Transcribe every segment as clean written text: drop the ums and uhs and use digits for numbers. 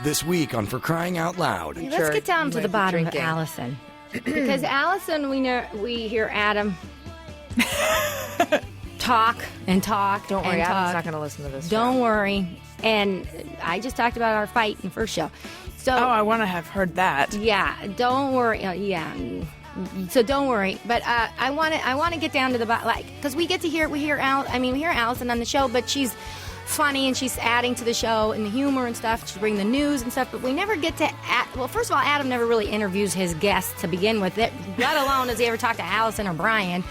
This week on For Crying Out Loud. Let's get down to the bottom of Allison. Because Allison, we hear Adam talk and talk. Don't worry, and Adam's talk. not going to listen to this. Don't worry. And I just talked about our fight in the first show. So, I want to have heard that. Yeah, don't worry. So don't worry. But I want to get down to the bottom, because we hear Allison on the show, but she's funny and she's adding to the show and the humor and stuff. She's bringing the news and stuff, but we never get to. Well, first of all, Adam never really interviews his guests to begin with, let alone does he ever talk to Allison or Brian.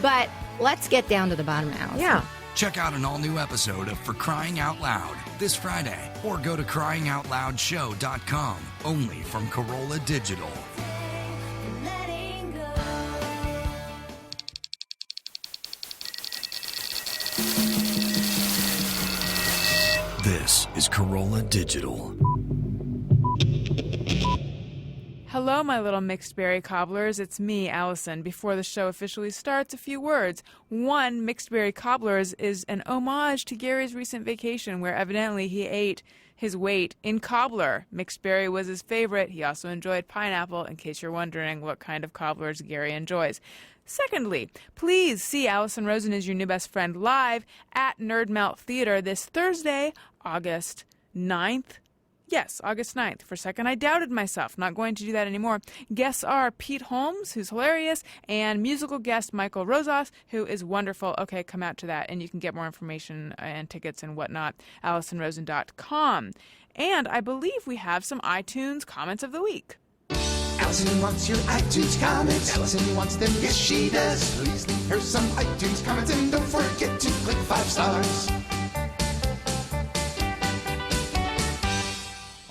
But let's get down to the bottom, Allison. Yeah. Check out an all-new episode of For Crying Out Loud this Friday, or go to cryingoutloudshow.com, only from Corolla Digital. This is Corolla Digital. Hello, my little mixed berry cobblers. It's me, Allison. Before the show officially starts, a few words. One, mixed berry cobblers is an homage to Gary's recent vacation, where evidently he ate his weight in cobbler. Mixed berry was his favorite. He also enjoyed pineapple, in case you're wondering what kind of cobblers Gary enjoys. Secondly, please see Alison Rosen is Your New Best Friend live at Nerd Melt Theater this Thursday, August 9th. Yes, August 9th. For a second, I doubted myself. Not going to do that anymore. Guests are Pete Holmes, who's hilarious, and musical guest Michael Rosas, who is wonderful. Okay, come out to that, and you can get more information and tickets and whatnot, AlisonRosen.com. And I believe we have some iTunes comments of the week. Allison wants your iTunes comments. Allison wants them, yes she does. Please leave her some iTunes comments and don't forget to click 5 stars.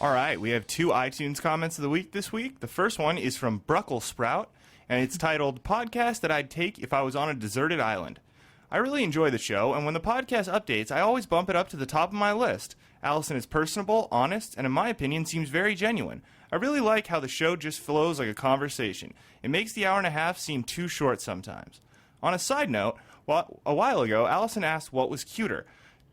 All right, we have 2 iTunes comments of the week this week. The first one is from Bruckle Sprout, and it's titled, Podcast That I'd Take If I Was on a Deserted Island. I really enjoy the show, and when the podcast updates, I always bump it up to the top of my list. Allison is personable, honest, and in my opinion, seems very genuine. I really like how the show just flows like a conversation. It makes the hour and a half seem too short sometimes. On a side note, a while ago, Allison asked what was cuter,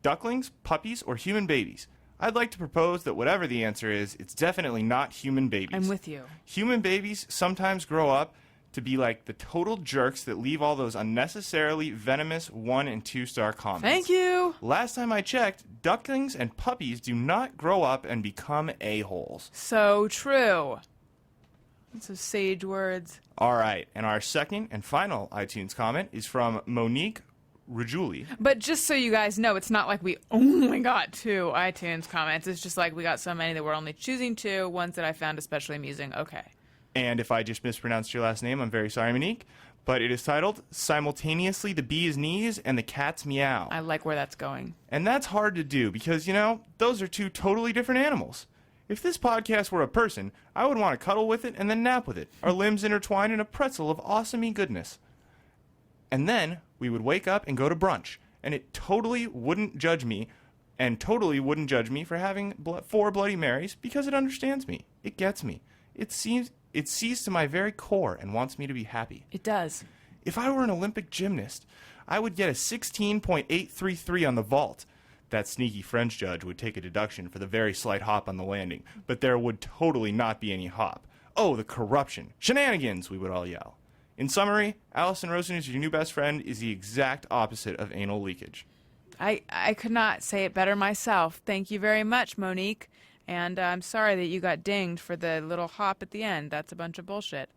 ducklings, puppies, or human babies. I'd like to propose that whatever the answer is, it's definitely not human babies. I'm with you. Human babies sometimes grow up to be like the total jerks that leave all those unnecessarily venomous 1- and 2-star comments. Thank you. Last time I checked, ducklings and puppies do not grow up and become a-holes. So true. That's some sage words. All right, and our second and final iTunes comment is from Monique Rajuli. But just so you guys know, it's not like we only got 2 iTunes comments. It's just like we got so many that we're only choosing 2, ones that I found especially amusing. Okay. And if I just mispronounced your last name, I'm very sorry, Monique. But it is titled, Simultaneously the Bee's Knees and the Cat's Meow. I like where that's going. And that's hard to do because, those are 2 totally different animals. If this podcast were a person, I would want to cuddle with it and then nap with it, our limbs intertwined in a pretzel of awesome-y goodness. And then we would wake up and go to brunch, and it totally wouldn't judge me, for having 4 Bloody Marys because it understands me. It gets me. It sees to my very core and wants me to be happy. It does. If I were an Olympic gymnast, I would get a 16.833 on the vault. That sneaky French judge would take a deduction for the very slight hop on the landing, but there would totally not be any hop. Oh, the corruption. Shenanigans, we would all yell. In summary, Alison Rosen is Your New Best Friend is the exact opposite of anal leakage. I could not say it better myself. Thank you very much, Monique. And I'm sorry that you got dinged for the little hop at the end. That's a bunch of bullshit.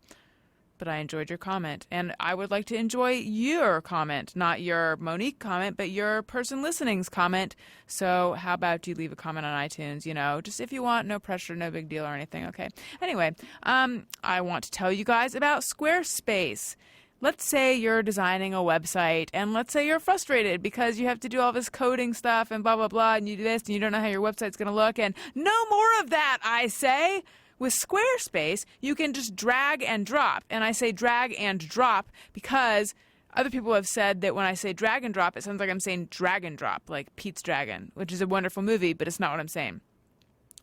But I enjoyed your comment. And I would like to enjoy your comment. Not your Monique comment, but your person listening's comment. So how about you leave a comment on iTunes, just if you want, no pressure, no big deal or anything, okay? Anyway, I want to tell you guys about Squarespace. Let's say you're designing a website, and let's say you're frustrated because you have to do all this coding stuff and blah, blah, blah, and you do this, and you don't know how your website's going to look, and no more of that, I say. With Squarespace, you can just drag and drop. And I say drag and drop because other people have said that when I say drag and drop, it sounds like I'm saying drag and drop, like Pete's Dragon, which is a wonderful movie, but it's not what I'm saying.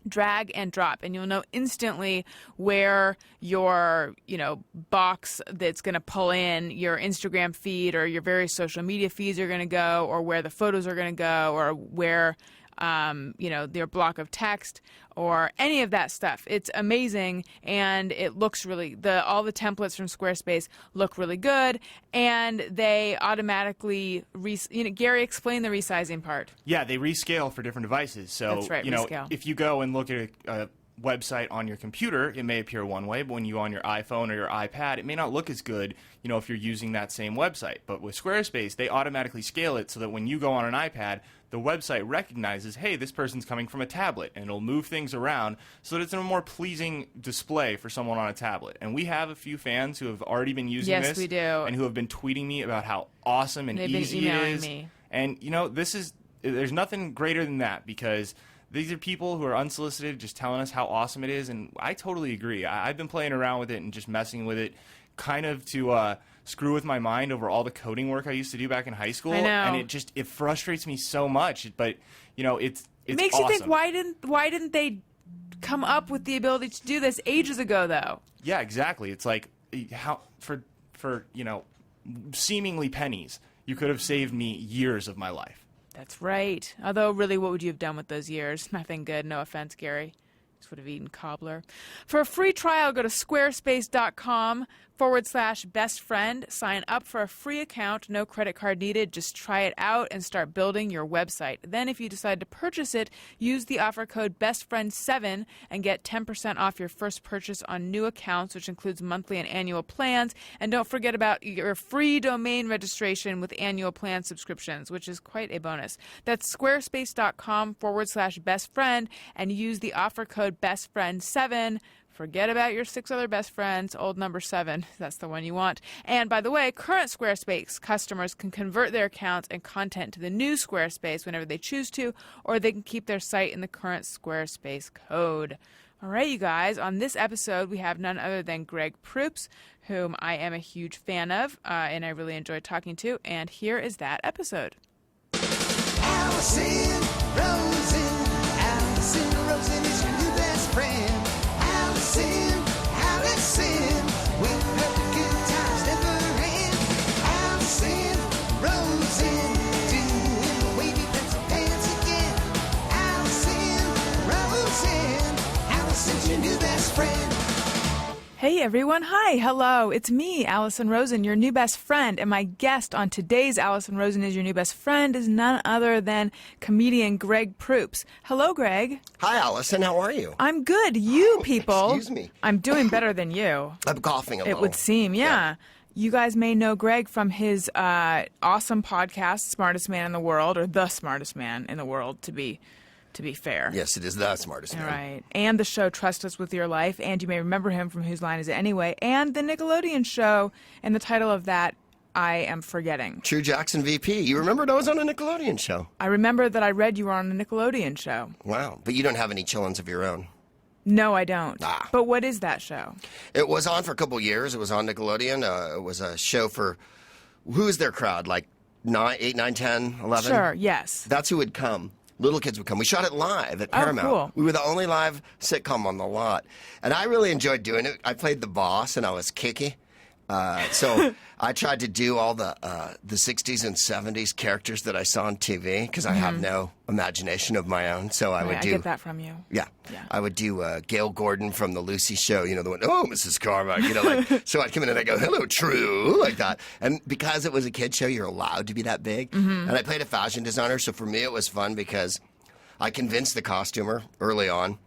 Drag and drop, and you'll know instantly where your, box that's going to pull in your Instagram feed or your various social media feeds are going to go, or where the photos are going to go, or where their block of text or any of that stuff. It's amazing, and it looks all the templates from Squarespace look really good, and they automatically, Gary, explain the resizing part. Yeah, they rescale for different devices. So, That's right, rescale. if you go and look at a website on your computer, it may appear one way, but when you go on your iPhone or your iPad, it may not look as good, if you're using that same website. But with Squarespace, they automatically scale it so that when you go on an iPad, the website recognizes, hey, this person's coming from a tablet, and it'll move things around so that it's a more pleasing display for someone on a tablet. And we have a few fans who have already been using this. Yes, we do. And who have been tweeting me about how awesome and They've easy been it emailing is. me. And, there's nothing greater than that, because these are people who are unsolicited just telling us how awesome it is, and I totally agree. I've been playing around with it and just messing with it kind of to screw with my mind over all the coding work I used to do back in high school. I know. And it frustrates me so much, but, it's It makes awesome. you think, why didn't they come up with the ability to do this ages ago, though? Yeah, exactly. It's like, how for seemingly pennies, you could have saved me years of my life. That's right. Although, really, what would you have done with those years? Nothing good. No offense, Gary. Just would have eaten cobbler. For a free trial, go to squarespace.com/bestfriend. Sign up for a free account. No credit card needed. Just try it out and start building your website. Then, if you decide to purchase it, use the offer code BESTFRIEND7 and get 10% off your first purchase on new accounts, which includes monthly and annual plans. And don't forget about your free domain registration with annual plan subscriptions, which is quite a bonus. That's squarespace.com/bestfriend and use the offer code BESTFRIEND7. Forget about your 6 other best friends, old number 7. That's the one you want. And by the way, current Squarespace customers can convert their accounts and content to the new Squarespace whenever they choose to, or they can keep their site in the current Squarespace code. All right, you guys, on this episode, we have none other than Greg Proops, whom I am a huge fan of, and I really enjoyed talking to. And here is that episode. Alison Rosen. Alison Rosen is your new best friend. Alison, with her good times never end. Alison Rosen, doing the wavy pencil dance again. Alison's your new best friend. Hey everyone, hi, hello, it's me, Alison Rosen, your new best friend, and my guest on today's Alison Rosen is your new best friend is none other than comedian Greg Proops. Hello, Greg. Hi, Alison, how are you? I'm good. You people. Excuse me. I'm doing better than you. I'm coughing a little. It would seem, yeah. You guys may know Greg from his awesome podcast, Smartest Man in the World, or The Smartest Man in the World, to be fair. Yes, it is the smartest man. Right. And the show Trust Us With Your Life, and you may remember him from Whose Line Is It Anyway, and the Nickelodeon show, and the title of that I am forgetting. True Jackson VP. You remembered I was on a Nickelodeon show. I remember that I read you were on a Nickelodeon show. Wow. But you don't have any chillins of your own. No, I don't. Ah. But what is that show? It was on for a couple years. It was on Nickelodeon. It was a show for, who's their crowd? Like 8, 9, 10, 11? Sure, yes. That's who would come. Little kids would come. We shot it live at Paramount. Cool. We were the only live sitcom on the lot. And I really enjoyed doing it. I played the boss, and I was kicky. So I tried to do all the 60s and 70s characters that I saw on TV, because I have no imagination of my own. So I would do... I get that from you. Yeah. Yeah. I would do Gail Gordon from the Lucy Show, the one, oh, Mrs. Carmack, so I'd come in and I'd go, hello, True, like that. And because it was a kid show, you're allowed to be that big. Mm-hmm. And I played a fashion designer, so for me it was fun because I convinced the costumer early on,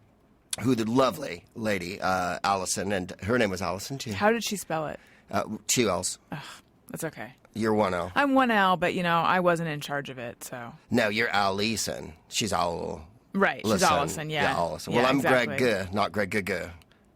who the lovely lady, Allison, and her name was Allison, too. How did she spell it? 2 L's. That's okay. You're 1 L. I'm 1 L, but, I wasn't in charge of it, so... No, you're Allison. She's Al. Right, she's Allison, yeah. Yeah, Allison. Well, yeah, I'm exactly. Greg G, not Greg G.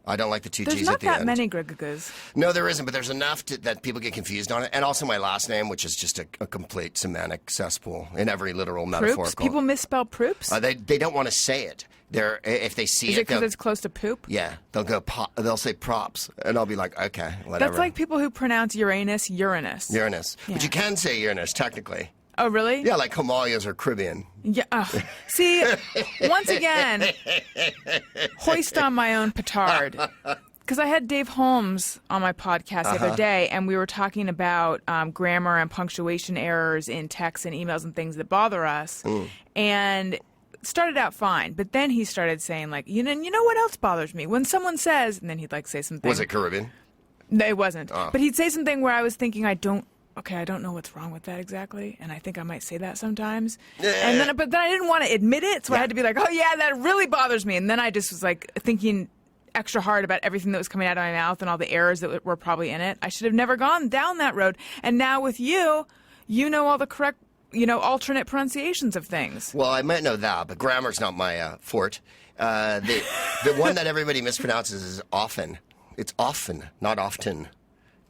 I don't like the 2 There's G's not at the that end. many Gregagas. No, there isn't, but there's enough that people get confused on it. And also my last name, which is just a complete semantic cesspool in every literal metaphorical. Proops? People misspell Proops? They don't want to say it. If they see Is it because it's close to poop? Yeah, they'll say props, and I'll be like, okay, whatever. That's like people who pronounce Uranus. Uranus. Yeah. But you can say Uranus, technically. Oh, really? Yeah, like Himalayas are Caribbean. Yeah. Oh. See, once again, hoist on my own petard. Because I had Dave Holmes on my podcast the other day, and we were talking about grammar and punctuation errors in texts and emails and things that bother us. And started out fine, but then he started saying like, you know what else bothers me? When someone says, and then he'd like say something. Was it Caribbean? No, it wasn't. Oh. But he'd say something where I was thinking, I don't know what's wrong with that exactly, and I think I might say that sometimes. But then I didn't want to admit it, so I had to be like, oh yeah, that really bothers me. And then I just was like thinking extra hard about everything that was coming out of my mouth and all the errors that were probably in it. I should have never gone down that road. And now with you, you know all the correct, alternate pronunciations of things. Well, I might know that, but grammar's not my forte. The one that everybody mispronounces is often. It's often, not often.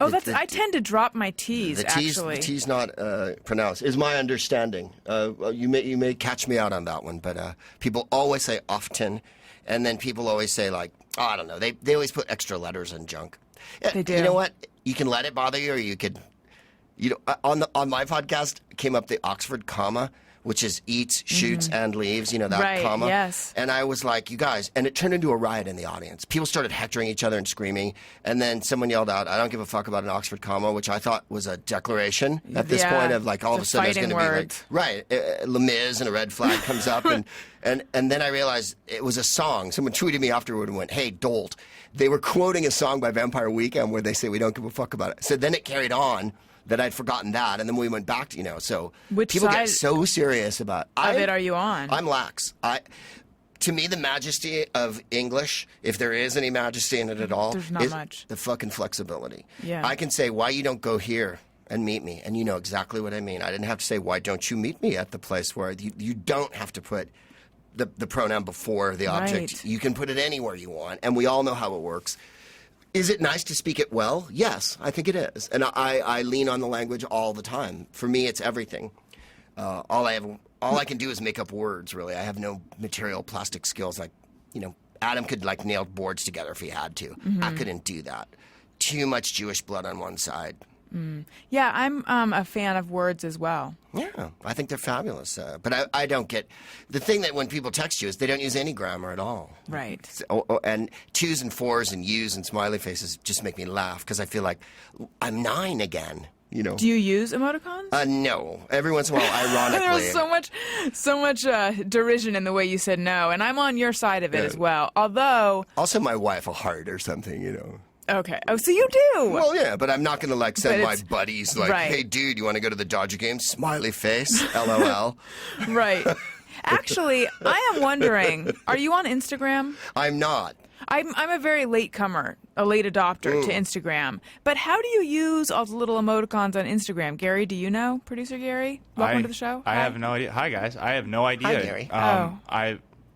Oh, I tend to drop my T's, actually. The T's not pronounced, is my understanding. You may catch me out on that one, but people always say often, and then people always say, like, oh, I don't know, they always put extra letters in junk. They do. You know what? You can let it bother you, or you could, on my podcast came up the Oxford comma, which is eats, shoots, and leaves, that right, comma. Yes. And I was like, you guys, and it turned into a riot in the audience. People started hectoring each other and screaming, and then someone yelled out, I don't give a fuck about an Oxford comma, which I thought was a declaration at this point of like all of a sudden it's going to be like, right, Les Mis and a red flag comes up, and then I realized it was a song. Someone tweeted me afterward and went, hey, dolt. They were quoting a song by Vampire Weekend where they say we don't give a fuck about it. So then it carried on. That I'd forgotten that, and then we went back to, so which people side get so serious about of it are you on? I'm lax. To me, the majesty of English, if there is any majesty in it at all, there's not is much. The fucking flexibility. Yeah. I can say, why you don't go here and meet me, and you know exactly what I mean. I didn't have to say, why don't you meet me at the place where you don't have to put the pronoun before the object. Right. You can put it anywhere you want, and we all know how it works. Is it nice to speak it well? Yes, I think it is. And I lean on the language all the time. For me, it's everything. All I can do is make up words, really. I have no material plastic skills. Like, Adam could nail boards together if he had to. I couldn't do that. Too much Jewish blood on one side. Yeah, I'm a fan of words as well. Yeah, I think they're fabulous. But I don't get... The thing that when people text you is they don't use any grammar at all. Right. And 2s and 4s and U's and smiley faces just make me laugh because I feel like I'm 9 again. Do you use emoticons? No. Every once in a while, ironically. There was so much derision in the way you said no, and I'm on your side of it as well. Although... Also, my wife a heart or something, Okay. Oh, so you do? Well, yeah, but I'm not going to send my buddies right. Hey, dude, you want to go to the Dodger game? Smiley face, LOL. Right. Actually, I am wondering, are you on Instagram? I'm not. I'm a very late comer, a late adopter to Instagram. But how do you use all the little emoticons on Instagram? Gary, do you know? Producer Gary? Welcome to the show. I have no idea. Hi, guys. I have no idea. Hi, Gary.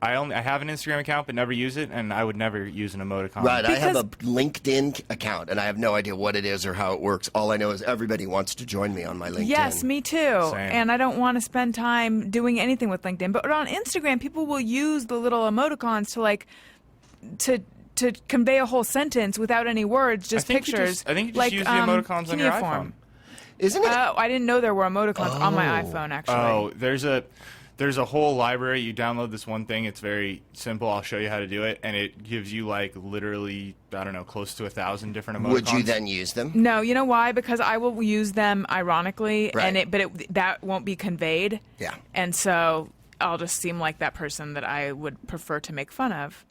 I have an Instagram account but never use it, and I would never use an emoticon. Right, I have a LinkedIn account, and I have no idea what it is or how it works. All I know is everybody wants to join me on my LinkedIn. Yes, me too. Same. And I don't want to spend time doing anything with LinkedIn. But on Instagram, people will use the little emoticons to convey a whole sentence without any words, just pictures. I think you just use the emoticons on your iPhone. Isn't it? Oh, I didn't know there were emoticons on my iPhone, actually. Oh, there's a whole library. You download this one thing. It's very simple. I'll show you how to do it, and it gives you literally, I don't know, close to 1,000 different emoticons. Would you then use them? No, you know why? Because I will use them ironically, right. That won't be conveyed. Yeah. And so I'll just seem like that person that I would prefer to make fun of.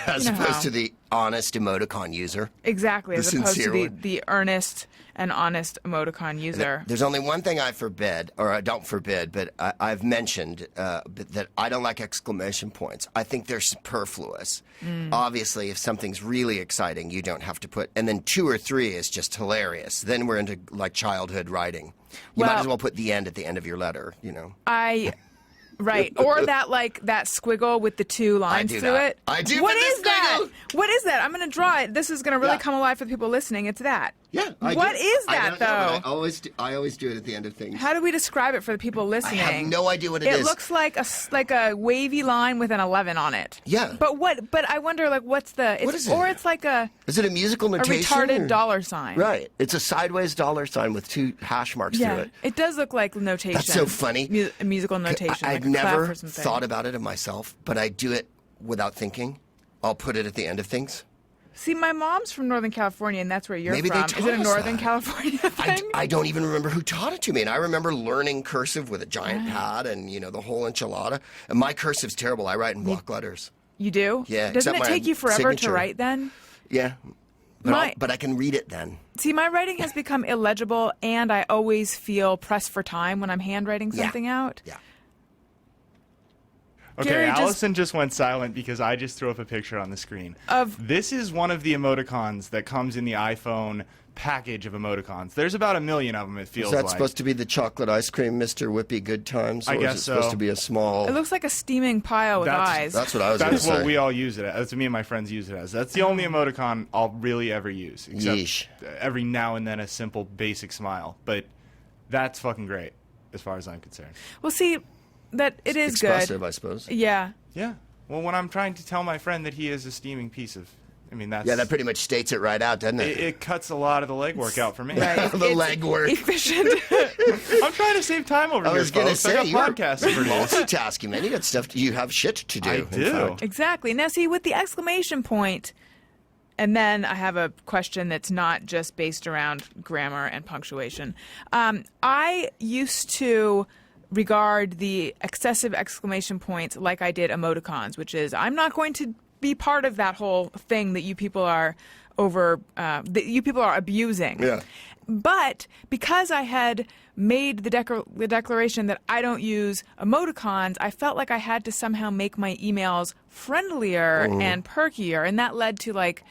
As opposed to the honest emoticon user. Exactly, as opposed to one. the earnest and honest emoticon user. There's only one thing I forbid, or I don't forbid, but I've mentioned that I don't like exclamation points. I think they're superfluous. Obviously, if something's really exciting, you don't have to put... And then 2 or 3 is just hilarious. Then we're into childhood writing. You might as well put the end at the end of your letter, Right, or that squiggle with the 2 lines through it. I do. What is that? What is that? I'm going to draw it. This is going to really come alive for the people listening. It's that. Yeah. What is that, though? I always do it at the end of things. How do we describe it for the people listening? I have no idea what it is. It looks like a wavy line with an 11 on it. Yeah. But I wonder what's the? What is it? Or it's like Is it a musical notation? A retarded dollar sign. Right. It's a sideways dollar sign with 2 hash marks through it. It does look like notation. That's so funny. Musical notation. I've never thought about it of myself, but I do it without thinking. I'll put it at the end of things. See, my mom's from Northern California, and that's where you're Maybe they from. taught Is it a us Northern that. California thing? I don't even remember who taught it to me. And I remember learning cursive with a giant pad and, the whole enchilada. And my cursive's terrible. I write in block letters. You do? Yeah, Doesn't except it my take you forever signature. to write then? Yeah. But I can read it then. See, my writing has become illegible, and I always feel pressed for time when I'm handwriting something out. Yeah. Okay, Gary Allison just went silent because I just threw up a picture on the screen. This is one of the emoticons that comes in the iPhone package of emoticons. There's about 1 million of them, it feels Is that like. supposed to be the chocolate ice cream, Mr. Whippy Good Times? Or I is guess it supposed so. to be a small... It looks like a steaming pile with eyes. That's what I was going to That's say. what we all use it as. That's what me and my friends use it as. That's the only emoticon I'll really ever use. Except Yeesh. every now and then a simple basic smile. But that's fucking great as far as I'm concerned. Well, see, that it is Expressive, good. I suppose. Yeah. Yeah. Well, when I'm trying to tell my friend that he is a steaming piece of... I mean, that's... Yeah, that pretty much states it right out, doesn't it? It cuts a lot of the legwork out for me. Right. The It's legwork. Efficient. I'm trying to save time over I here, was going to folks. I say, got you're podcasts to produce. multitasking, man. You got stuff. You have shit to do. I in do. fact. Exactly. Now, see, with the exclamation point, and then I have a question that's not just based around grammar and punctuation. I used to regard the excessive exclamation points like I did emoticons, which is I'm not going to be part of that whole thing that you people are that you people are abusing. Yeah. But because I had made the declaration that I don't use emoticons, I felt like I had to somehow make my emails friendlier and perkier. And that led to, like,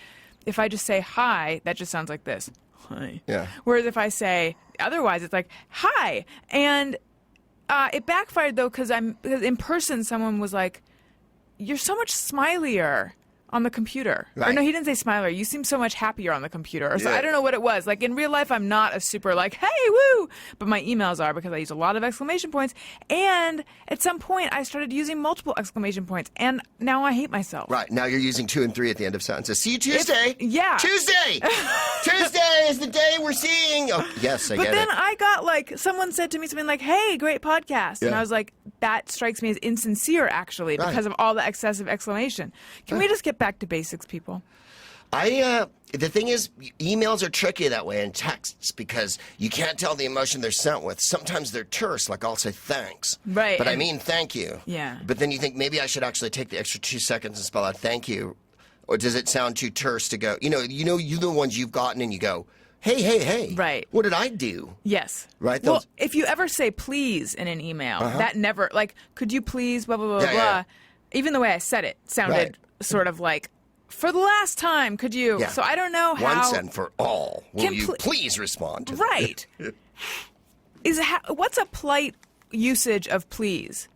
if I just say hi, that just sounds like this. Hi. Yeah. Whereas if I say otherwise, it's like, hi. And it backfired, though, because in person, someone was like, you're so much smilier on the computer. Or Right. no, he didn't say smiler. You seem so much happier on the computer. Or so Yeah. I don't know what it was. Like in real life, I'm not a super like, hey, woo. But my emails are because I use a lot of exclamation points. And at some point, I started using multiple exclamation points. And now I hate myself. Right. Now you're using 2 and 3 at the end of sentences. See you Tuesday. yeah. Tuesday. Tuesday is the day we're seeing. Oh, yes, I But get then it. I got like, someone said to me something like, hey, great podcast. And Yeah. I was like, that strikes me as insincere, actually, Right. because of all the excessive exclamation. Can we just get back to basics, people? The thing is, emails are tricky that way and texts because you can't tell the emotion they're sent with. Sometimes they're terse, like I'll say thanks. Right, But I and- mean thank you. Yeah. But then you think maybe I should actually take the extra 2 seconds and spell out thank you. Or does it sound too terse to go, you're the ones you've gotten and you go, hey. Right. What did I do? Yes. Right, Well, those- if you ever say please in an email, that never, like, could you please, blah, blah, blah, Yeah, blah. yeah. Even the way I said it sounded Right. sort of like, for the last time, could you? Yeah. So I don't know how. Once and for all, will Can you pl- please respond to Right. What's a polite usage of please?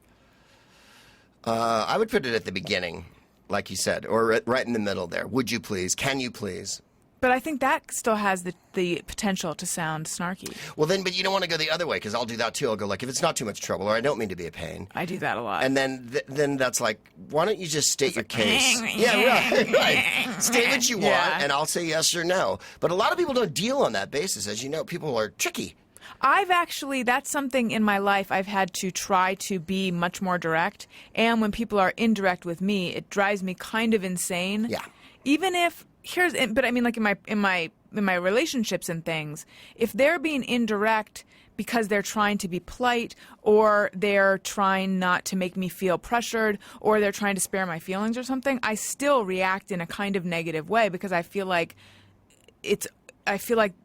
I would put it at the beginning, like you said, or right in the middle there. Would you please? Can you please? But I think that still has the potential to sound snarky. Well, then, but you don't want to go the other way because I'll do that too. I'll go like, if it's not too much trouble, or I don't mean to be a pain. I do that a lot. And then that's like, why don't you just state your case? Yeah, right. State what you want, Yeah. and I'll say yes or no. But a lot of people don't deal on that basis. As you know, people are tricky. That's something in my life I've had to try to be much more direct. And when people are indirect with me, it drives me kind of insane. Yeah. Even if, but I mean, like in my relationships and things, if they're being indirect because they're trying to be polite, or they're trying not to make me feel pressured, or they're trying to spare my feelings or something, I still react in a kind of negative way because I feel like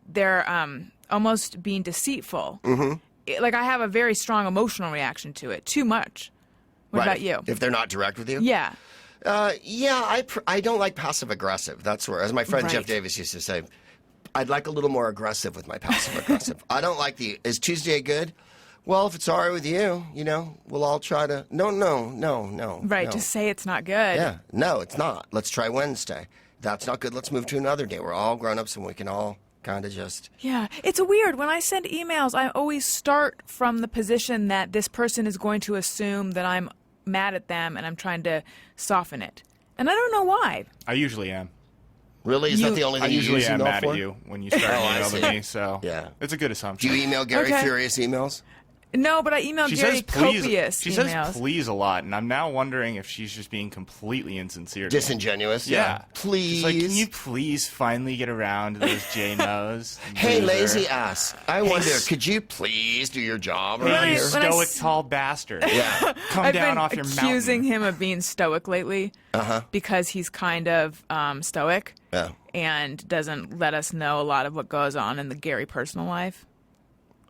they're almost being deceitful. Mm-hmm. Like I have a very strong emotional reaction to it. Too much. What Right. about you? If they're not direct with you? Yeah. I don't like passive aggressive. That's where, as my friend Jeff Right. Davis used to say, I'd like a little more aggressive with my passive aggressive. I don't like is Tuesday good? Well, if it's all right with you, we'll all try to. No. Right. no. Just say it's not good. Yeah. No, it's not. Let's try Wednesday. That's not good. Let's move to another day. We're all grown ups and we can all kind of just. Yeah. It's weird. When I send emails, I always start from the position that this person is going to assume that I'm mad at them and I'm trying to soften it. And I don't know why. I usually am. Really? Is that the only I thing you usually use am email mad for? at you when you start I emailing see. me, so Yeah. it's a good Do assumption. you email Gary Okay. furious emails? No, but I emailed She Gary says please. copious She emails. says please a lot, and I'm now wondering if she's just being completely insincere. to me. Disingenuous. Yeah. Please. She's like, can you please finally get around to those J-Nos? Hey, loser?" lazy ass. I wonder, could you please do your job Hey, around you here? When I stoic s- tall bastard. Yeah. Come I've down been off your accusing mountain. him of being stoic lately because he's kind of stoic Yeah. and doesn't let us know a lot of what goes on in the Gary personal life.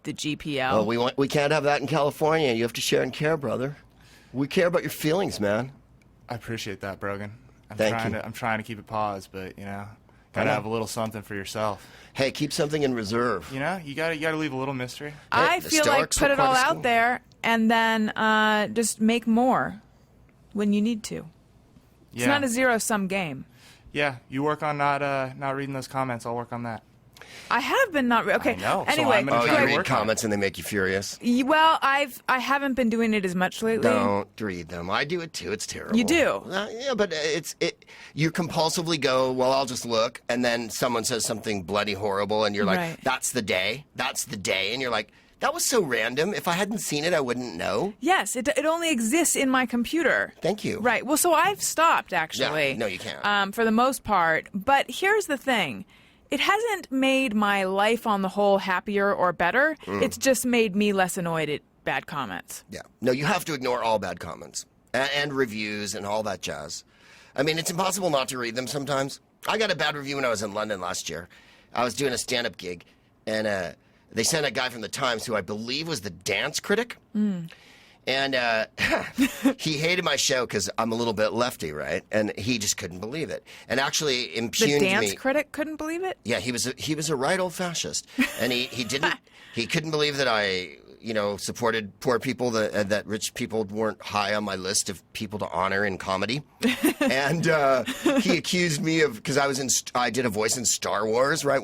The GPL. Well, we can't have that in California. You have to share and care, brother. We care about your feelings, man. I appreciate that, Brogan. Thank you. I'm trying to keep it paused, but gotta have a little something for yourself. Hey, keep something in reserve. You gotta leave a little mystery. I the feel like Stoics put were it all part of out school. there and then just make more when you need to. It's Yeah. not a zero-sum game. Yeah, you work on not reading those comments. I'll work on that. I have been not okay. I know, so Anyway, I'm gonna Oh, try you to read work on it. comments and they make you furious? well, I haven't been doing it as much lately. Don't read them. I do it too. It's terrible. You do? Yeah, but you compulsively go, well, I'll just look, and then someone says something bloody horrible, and you're like, Right. that's the day, and you're like, that was so random. If I hadn't seen it, I wouldn't know. Yes, it only exists in my computer. Thank you. Right. Well, so I've stopped actually. Yeah, no, you can't. For the most part. But here's the thing. It hasn't made my life on the whole happier or better. It's just made me less annoyed at bad comments. Yeah. No, you have to ignore all bad comments and reviews and all that jazz. I mean, it's impossible not to read them sometimes. I got a bad review when I was in London last year. I was doing a stand-up gig, and they sent a guy from the Times who I believe was the dance critic. And he hated my show because I'm a little bit lefty, right? And he just couldn't believe it. And actually The impugned dance me. critic couldn't believe it? Yeah, he was a right old fascist, and he didn't he couldn't believe that I supported poor people, that rich people weren't high on my list of people to honor in comedy, and he accused me of because I did a voice in Star Wars, right?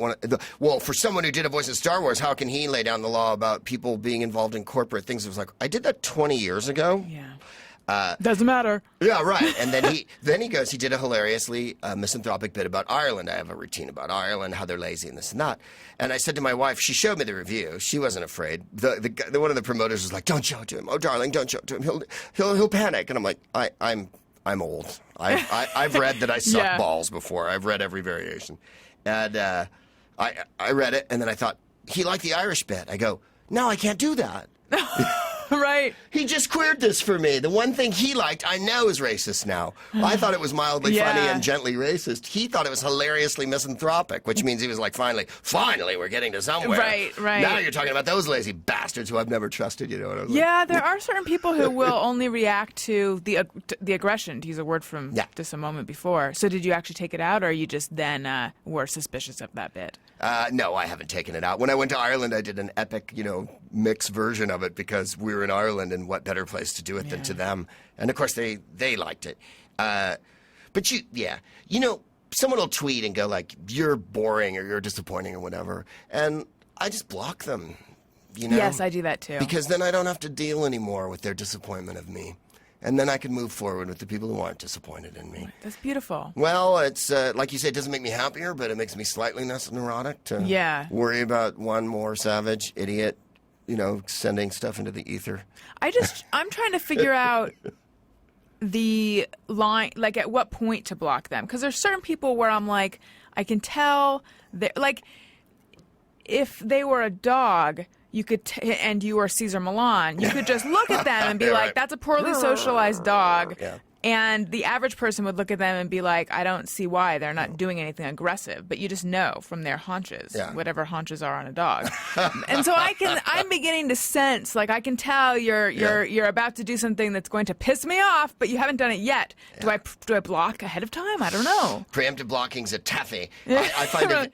Well, for someone who did a voice in Star Wars, how can he lay down the law about people being involved in corporate things? It was like I did that 20 years ago. Yeah. Doesn't matter. Yeah, right. And then he goes, he did a hilariously misanthropic bit about Ireland. I have a routine about Ireland, how they're lazy and this and that. And I said to my wife, she showed me the review. She wasn't afraid. The one of the promoters was like, "Don't show it to him. Oh, darling, don't show it to him. He'll panic." And I'm like, I'm old. I've read that I suck Yeah. balls before. I've read every variation, and I read it, and then I thought he liked the Irish bit. I go, no, I can't do that. Right. He just queered this for me. The one thing he liked, I know is racist now. I thought it was mildly funny Yeah. and gently racist. He thought it was hilariously misanthropic, which means he was like, finally, we're getting to somewhere. Right. Now you're talking about those lazy bastards who I've never trusted, you know what I was Yeah, there are certain people who will only react to the aggression, to use a word from Yeah. just a moment before. So did you actually take it out, or you just then were suspicious of that bit? No, I haven't taken it out. When I went to Ireland, I did an epic, mixed version of it because we were in Ireland, and what better place to do it than to them? And of course, they liked it. But someone will tweet and go like, "You're boring" or "You're disappointing" or whatever, and I just block them. Yes, I do that too. Because then I don't have to deal anymore with their disappointment of me, and then I can move forward with the people who aren't disappointed in me. That's beautiful. Well, it's like you say, it doesn't make me happier, but it makes me slightly less neurotic to worry about one more savage idiot, sending stuff into the ether. I'm trying to figure out the line, like at what point to block them. Because there's certain people where I'm like, I can tell that, like, if they were a dog, you could, and you were Caesar Milan, you could just look at them and be Yeah, like, right. that's a poorly socialized dog. Yeah. And the average person would look at them and be like, I don't see why they're not doing anything aggressive. But you just know from their haunches, Yeah. whatever haunches are on a dog. And so I'm beginning to sense, like, I can tell you're about to do something that's going to piss me off, but you haven't done it yet. Yeah. Do I block ahead of time? I don't know. Preemptive blocking's a taffy. I find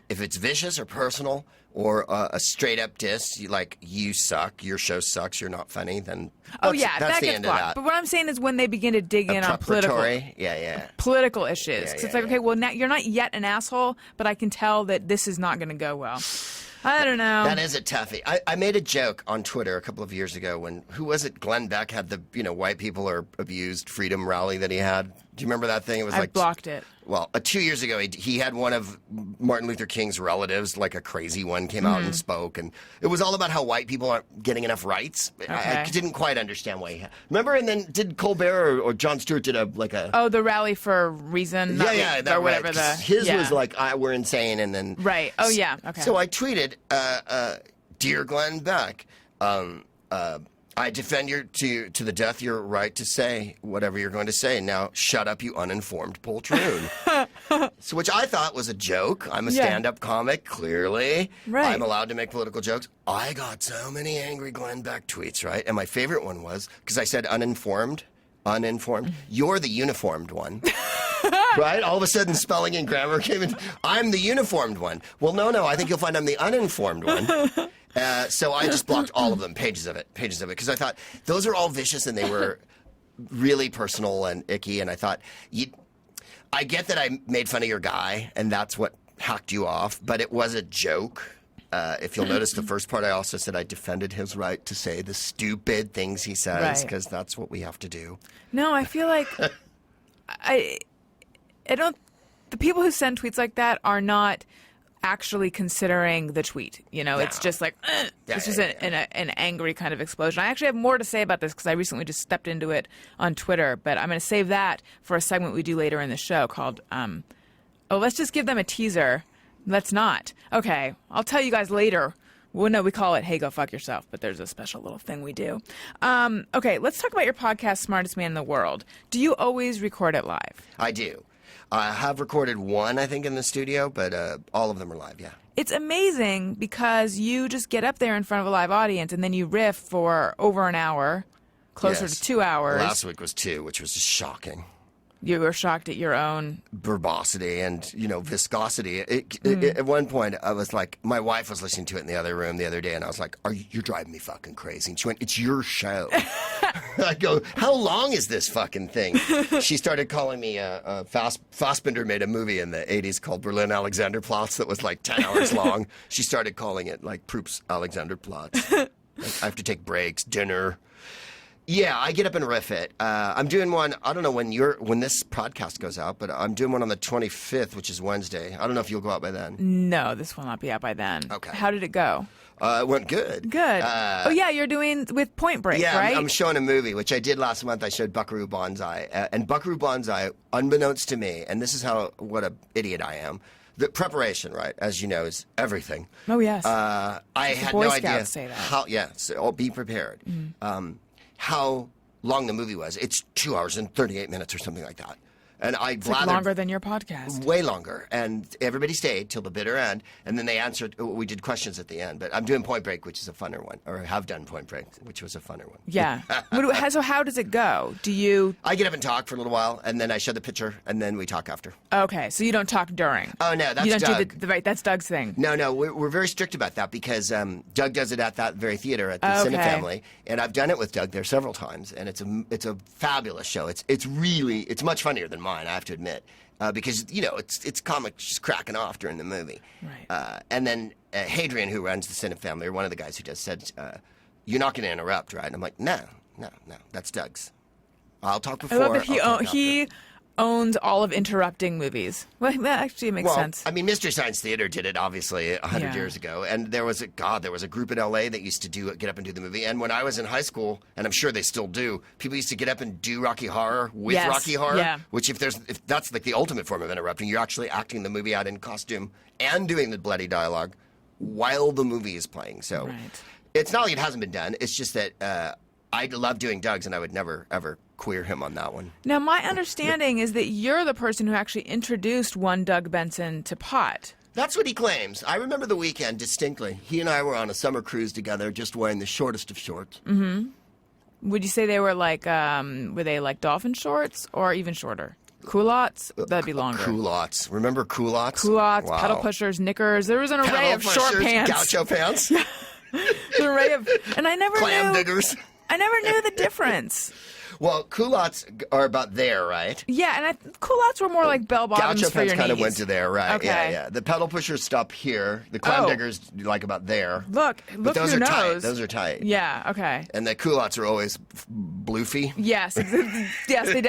if it's vicious or personal or a straight up diss, you suck, your show sucks, you're not funny, then that's that the gets end of blocked. that. But what I'm saying is when they begin to dig in on Preparatory, yeah. political issues. Yeah, 'Cause it's yeah, like, okay, well, now you're not yet an asshole, but I can tell that this is not going to go well. I don't know. That is a toughie. I made a joke on Twitter a couple of years ago when, who was it? Glenn Beck had the, white people are abused freedom rally that he had. Do you remember that thing? It was I like blocked it. Well, 2 years ago, he had one of Martin Luther King's relatives, like a crazy one, came out and spoke, and it was all about how white people aren't getting enough rights. I didn't quite understand why. Remember? And then did Colbert or Jon Stewart did the rally for reason, that or whatever right. His was like we're insane, and then right. Oh yeah. Okay. So I tweeted, "Dear Glenn Beck, I defend to the death your right to say whatever you're going to say. Now shut up, you uninformed poltroon." So, which I thought was a joke. I'm a stand-up comic, clearly. Right. I'm allowed to make political jokes. I got so many angry Glenn Beck tweets, right? And my favorite one was, because I said uninformed, you're the uniformed one. Right? All of a sudden, spelling and grammar came in. I'm the uniformed one. Well, no, I think you'll find I'm the uninformed one. So I just blocked all of them, pages of it, because I thought those are all vicious and they were really personal and icky. And I thought, I get that I made fun of your guy and that's what hacked you off, but it was a joke. If you'll notice the first part, I also said I defended his right to say the stupid things he says because that's what we have to do. No, I feel like I don't. The people who send tweets like that are not actually considering the tweet. It's just like it's just an angry kind of explosion. I actually have more to say about this because I recently just stepped into it on Twitter, but I'm going to save that for a segment we do later in the show called let's just give them a teaser. Let's not. Okay, I'll tell you guys later. Well, no, we call it Hey Go Fuck Yourself, but there's a special little thing we do. Okay, let's talk about your podcast, Smartest Man in the World. Do you always record it live? I do. I have recorded one, I think, in the studio, but all of them are live, yeah. It's amazing because you just get up there in front of a live audience and then you riff for over an hour, closer to 2 hours. Last week was 2, which was shocking. You were shocked at your own verbosity and, viscosity. At one point, I was like, my wife was listening to it in the other room the other day, and I was like, you're driving me fucking crazy. And she went, it's your show. I go, how long is this fucking thing? She started calling me, Fassbinder made a movie in the 80s called Berlin Alexanderplatz that was like 10 hours long. She started calling it like Proops Alexanderplatz. Like, I have to take breaks, dinner. Yeah, I get up and riff it. I'm doing one. I don't know when this podcast goes out, but I'm doing one on the 25th, which is Wednesday. I don't know if you'll go out by then. No, this will not be out by then. Okay. How did it go? It went good. Good. You're doing with Point Break, right? Yeah, I'm showing a movie, which I did last month. I showed Buckaroo Banzai. And Buckaroo Banzai, unbeknownst to me, and this is what an idiot I am, the preparation, right, as you know, is everything. Oh, yes. I had Boy no Scouts idea say that. how, so I'll be prepared. How long the movie was. It's 2 hours and 38 minutes or something like that. And it's like longer than your podcast. Way longer. And everybody stayed till the bitter end. And then they answered. We did questions at the end. But I'm doing Point Break, which is a funner one. Or have done Point Break, which was a funner one. Yeah. So how does it go? I get up and talk for a little while. And then I show the picture. And then we talk after. Okay. So you don't talk during. Oh, no. That's you don't Doug. do right. That's Doug's thing. No. We're very strict about that because Doug does it at that very theater at the Cine Family. And I've done it with Doug there several times. And it's a fabulous show. It's much funnier than mine, I have to admit. Because, it's comics just cracking off during the movie. Right. And then Hadrian, who runs the Cine Family, or one of the guys who does, said, you're not going to interrupt, right? And I'm like, no, that's Doug's. I'll talk before. I love that he owns all of interrupting movies. Well, that actually makes sense. I mean, Mystery Science Theater did it, obviously, 100 years ago. And there was a group in L.A. that used to get up and do the movie. And when I was in high school, and I'm sure they still do, people used to get up and do Rocky Horror with Rocky Horror. Which, if that's like the ultimate form of interrupting, you're actually acting the movie out in costume and doing the bloody dialogue while the movie is playing. So it's not like it hasn't been done. It's just that I love doing Doug's, and I would never, ever queer him on that one. Now, my understanding is that you're the person who actually introduced one Doug Benson to pot. That's what he claims. I remember the weekend distinctly. He and I were on a summer cruise together, just wearing the shortest of shorts. Mm-hmm. Would you say they were like, were they like dolphin shorts or even shorter? Culottes? That'd be longer. Culottes. Remember culottes? Culottes, wow. Pedal pushers, knickers. There was an array of short pants. Gaucho pants. An array of, and I never Clam diggers. I never knew the difference. Well, culottes are about there, right? Yeah, and culottes were more like bell bottoms Gaucho for your pants kind of knees. went to there, right? Okay. Yeah. The pedal pushers stop here. The clam Oh. diggers like about there. Look But those your are nose. tight. Those are tight. Yeah. Okay. And the culottes are always bloofy. Yes. Yes. You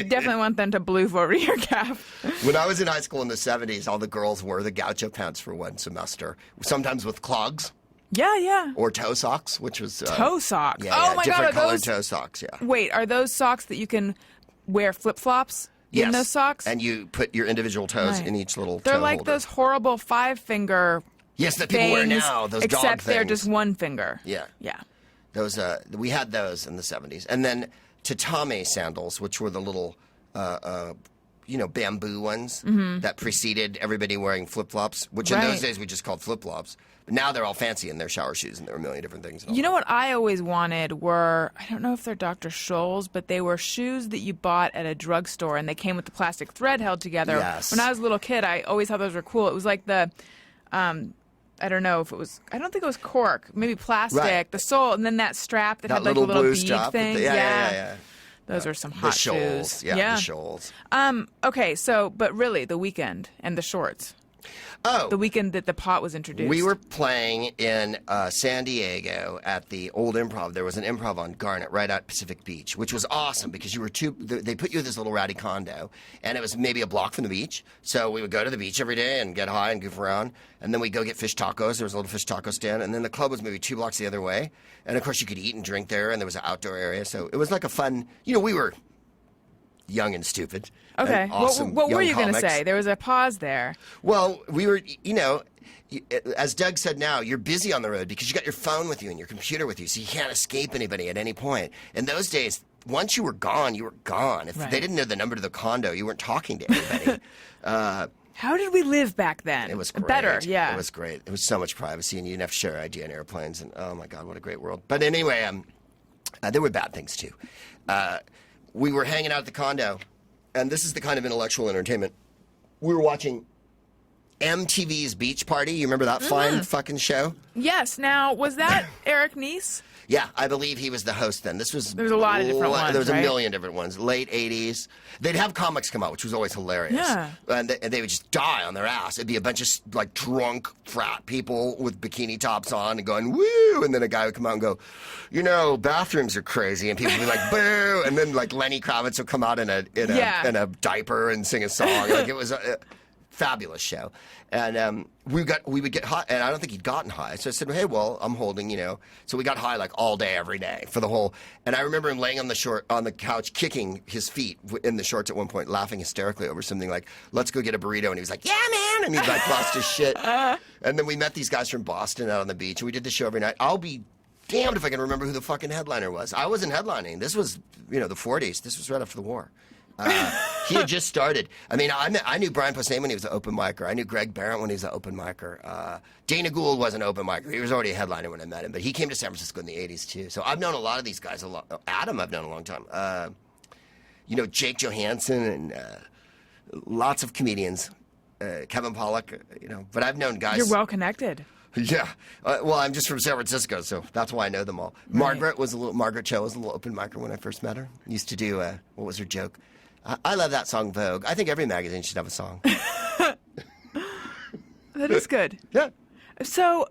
definitely want them to bloof over your calf. When I was in high school in the 70s, all the girls wore the gaucho pants for one semester, sometimes with clogs Yeah. Yeah. or toe socks, which was... Toe socks. Yeah, Oh yeah, my different God. Are colored those? toe socks, yeah. Wait. Are those socks that you can wear flip flops in those socks? And you put your individual toes Right. in each little They're toe like holder. those horrible 5-finger Yes, that people wear things, now, those dog except they're things. just one finger. Yeah. Yeah. Those we had those in the 70s. And then tatame sandals, which were the little bamboo ones that preceded everybody wearing flip-flops, which in those Right. days we just called flip-flops. But now they're all fancy in their shower shoes and there are a million different things. and all You know that. what I always wanted were, I don't know if they're Dr. Scholl's, but they were shoes that you bought at a drugstore and they came with the plastic thread held together. Yes. When I was a little kid, I always thought those were cool. It was like the, I don't know if it was, I don't think it was cork, maybe plastic, Right. the sole, and then that strap that, That had like little the little blue bead strap. thing. Yeah. Those are some The hot shoals. shoes. Yeah, the shoals. Okay, so, but really, the weekend and the shorts. Oh, The weekend that the pot was introduced. we were playing in San Diego at the old Improv. There was an Improv on Garnet right at Pacific Beach, which was awesome because you were they put you in this little ratty condo, and it was maybe a block from the beach. So we would go to the beach every day and get high and goof around, and then we'd go get fish tacos. There was a little fish taco stand, and then the club was maybe 2 blocks the other way. And of course, you could eat and drink there, and there was an outdoor area. So it was like a fun, we were young and stupid. Okay. And awesome What were young you going to comics. say? There was a pause there. Well, we were, as Doug said now, you're busy on the road because you got your phone with you and your computer with you, so you can't escape anybody at any point. In those days, once you were gone, you were gone. If Right. they didn't know the number to the condo, you weren't talking to anybody. How did we live back then? It was great. Better, yeah. It was great. It was so much privacy, and you didn't have to share ID on airplanes. And oh my God, what a great world! But anyway, there were bad things too. We were hanging out at the condo, and this is the kind of intellectual entertainment. We were watching MTV's Beach Party. You remember that fine fucking show? Yes. Now, was that Eric Nies? Yeah, I believe he was the host then. This was There's a lot of different ones, There was right? a million different ones. Late 80s. They'd have comics come out, which was always hilarious. Yeah. And they would just die on their ass. It'd be a bunch of drunk frat people with bikini tops on and going, woo! And then a guy would come out and go, bathrooms are crazy. And people would be like, boo! And then Lenny Kravitz would come out in a diaper and sing a song. It was a fabulous show. And we would get high, and I don't think he'd gotten high. So I said, hey, well, I'm holding, So we got high all day, every day for the whole. And I remember him laying on the couch, kicking his feet in the shorts at one point, laughing hysterically over something like, let's go get a burrito. And he was like, yeah, man. And he lost his shit. And then we met these guys from Boston out on the beach, and we did the show every night. I'll be damned if I can remember who the fucking headliner was. I wasn't headlining. This was, the 40s. This was right after the war. He had just started. I mean, I knew Brian Posehn when he was an open micer. I knew Greg Barrett when he was an open micer. Dana Gould was an open micer. He was already a headliner when I met him, but he came to San Francisco in the 80s, too. So I've known a lot of these guys a lot. Adam I've known a long time. Jake Johansson and lots of comedians. Kevin Pollak, But I've known guys. You're well connected. Yeah. Well, I'm just from San Francisco, so that's why I know them all. Right. Margaret Cho was a little open micer when I first met her. Used to do, what was her joke? I love that song, Vogue. I think every magazine should have a song. That is good. Yeah. So,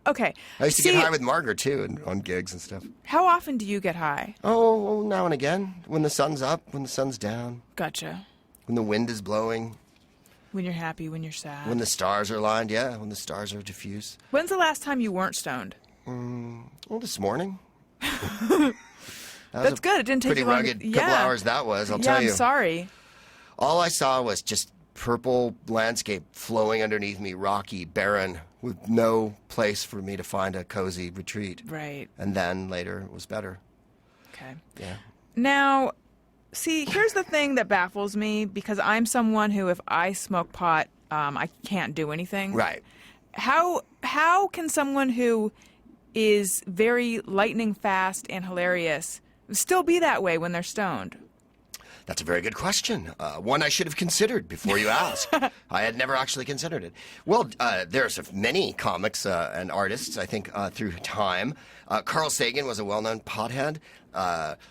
okay. I used to get high with Margaret, too, and on gigs and stuff. How often do you get high? Oh, now and again. When the sun's up, when the sun's down, Gotcha. when the wind is blowing, When you're happy, when you're sad. when the stars are aligned. Yeah, when the stars are diffuse. When's the last time you weren't stoned? Well, this morning. That's good. It didn't take Pretty you long. rugged couple hours that was, I'll tell you. I'm sorry. All I saw was just purple landscape flowing underneath me, rocky, barren, with no place for me to find a cozy retreat. Right. And then later it was better. Okay. Yeah. Now, see, here's the thing that baffles me, because I'm someone who, if I smoke pot, I can't do anything. Right. How can someone who is very lightning fast and hilarious still be that way when they're stoned? That's a very good question. One I should have considered before you asked. I had never actually considered it. Well, there's many comics and artists, I think, through time. Carl Sagan was a well-known pothead.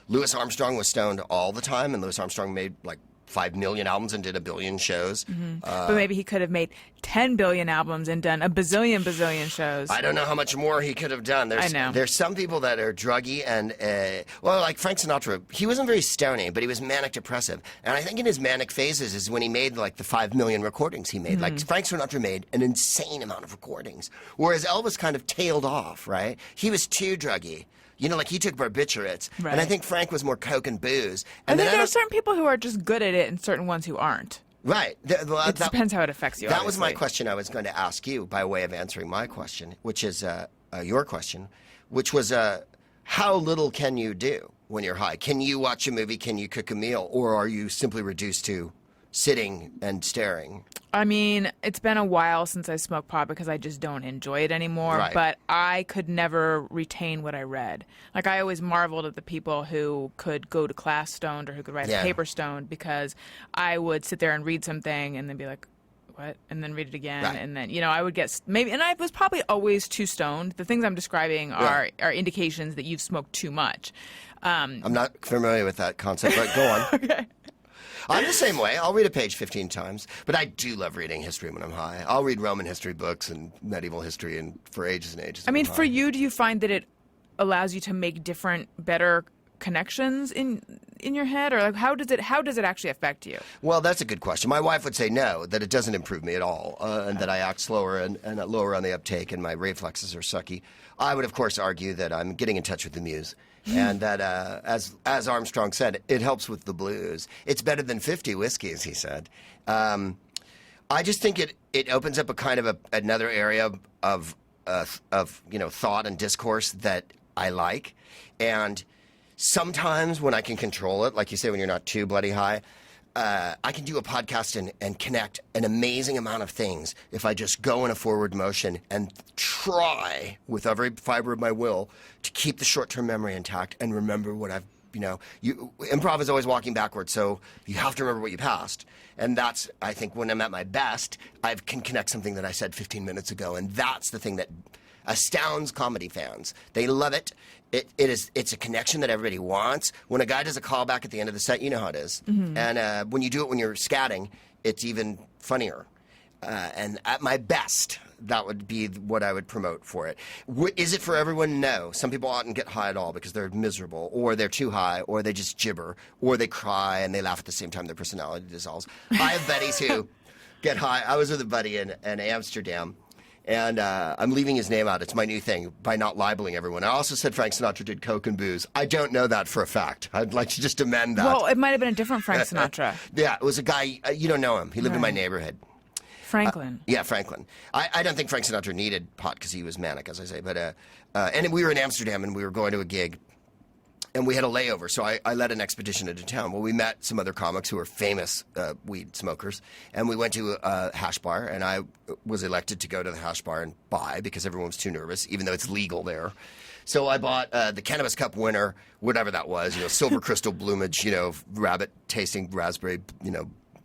Louis Armstrong was stoned all the time, and Louis Armstrong made like 5 million albums and did a billion shows. But maybe he could have made 10 billion albums and done a bazillion shows. I don't know how much more he could have done. I know. There's some people that are druggy and, like Frank Sinatra, he wasn't very stony, but he was manic depressive. And I think in his manic phases is when he made like the 5 million recordings he made. Like Frank Sinatra made an insane amount of recordings, whereas Elvis kind of tailed off, right? He was too druggy. You know, like he took barbiturates. Right. And I think Frank was more coke and booze. I think there are certain people who are just good at it and certain ones who aren't. Right. It depends how it affects you. That was my obviously. question I was going to ask you by way of answering my question, which is your question, which was how little can you do when you're high? Can you watch a movie? Can you cook a meal? Or are you simply reduced to sitting and staring? I mean, it's been a while since I smoked pot because I just don't enjoy it anymore. Right. But I could never retain what I read. Like, I always marveled at the people who could go to class stoned or who could write a paper stoned, because I would sit there and read something and then be like, what? And then read it again. Right. And then, I would get and I was probably always too stoned. The things I'm describing are indications that you've smoked too much. I'm not familiar with that concept, but go on. Okay. I'm the same way. I'll read a page 15 times, but I do love reading history when I'm high. I'll read Roman history books and medieval history and for ages and ages. I mean, when I'm for high. you, do you find that it allows you to make better connections in your head, or like how does it actually affect you? Well, that's a good question. My wife would say no, that it doesn't improve me at all, and that I act slower and lower on the uptake, and my reflexes are sucky. I would, of course, argue that I'm getting in touch with the muse. And that, as Armstrong said, it helps with the blues. It's better than 50 whiskeys, he said. I just think it opens up a kind of another area of thought and discourse that I like. And sometimes when I can control it, like you say, when you're not too bloody high, I can do a podcast and connect an amazing amount of things if I just go in a forward motion and try with every fiber of my will to keep the short-term memory intact and remember what I've, improv is always walking backwards, so you have to remember what you passed. And that's, I think, when I'm at my best, I can connect something that I said 15 minutes ago, and that's the thing that astounds comedy fans. They love it. It's a connection that everybody wants. When a guy does a callback at the end of the set, you know how it is. Mm-hmm. And when you do it when you're scatting, it's even funnier. And at my best, that would be what I would promote for it. Is it for everyone? No. Some people oughtn't get high at all because they're miserable, or they're too high, or they just gibber, or they cry and they laugh at the same time their personality dissolves. I have buddies who get high. I was with a buddy in Amsterdam. And I'm leaving his name out. It's my new thing by not libeling everyone. I also said Frank Sinatra did coke and booze. I don't know that for a fact. I'd like to just amend that. Well, it might have been a different Frank Sinatra. Yeah, it was a guy, you don't know him. He lived in my neighborhood. Franklin. Yeah, Franklin. I don't think Frank Sinatra needed pot because he was manic, as I say. But and we were in Amsterdam and we were going to a gig. And we had a layover, so I led an expedition into town. Well, we met some other comics who were famous weed smokers, and we went to a hash bar, and I was elected to go to the hash bar and buy because everyone was too nervous, even though it's legal there. So I bought the Cannabis Cup winner, whatever that was, silver crystal bloomage, rabbit tasting raspberry,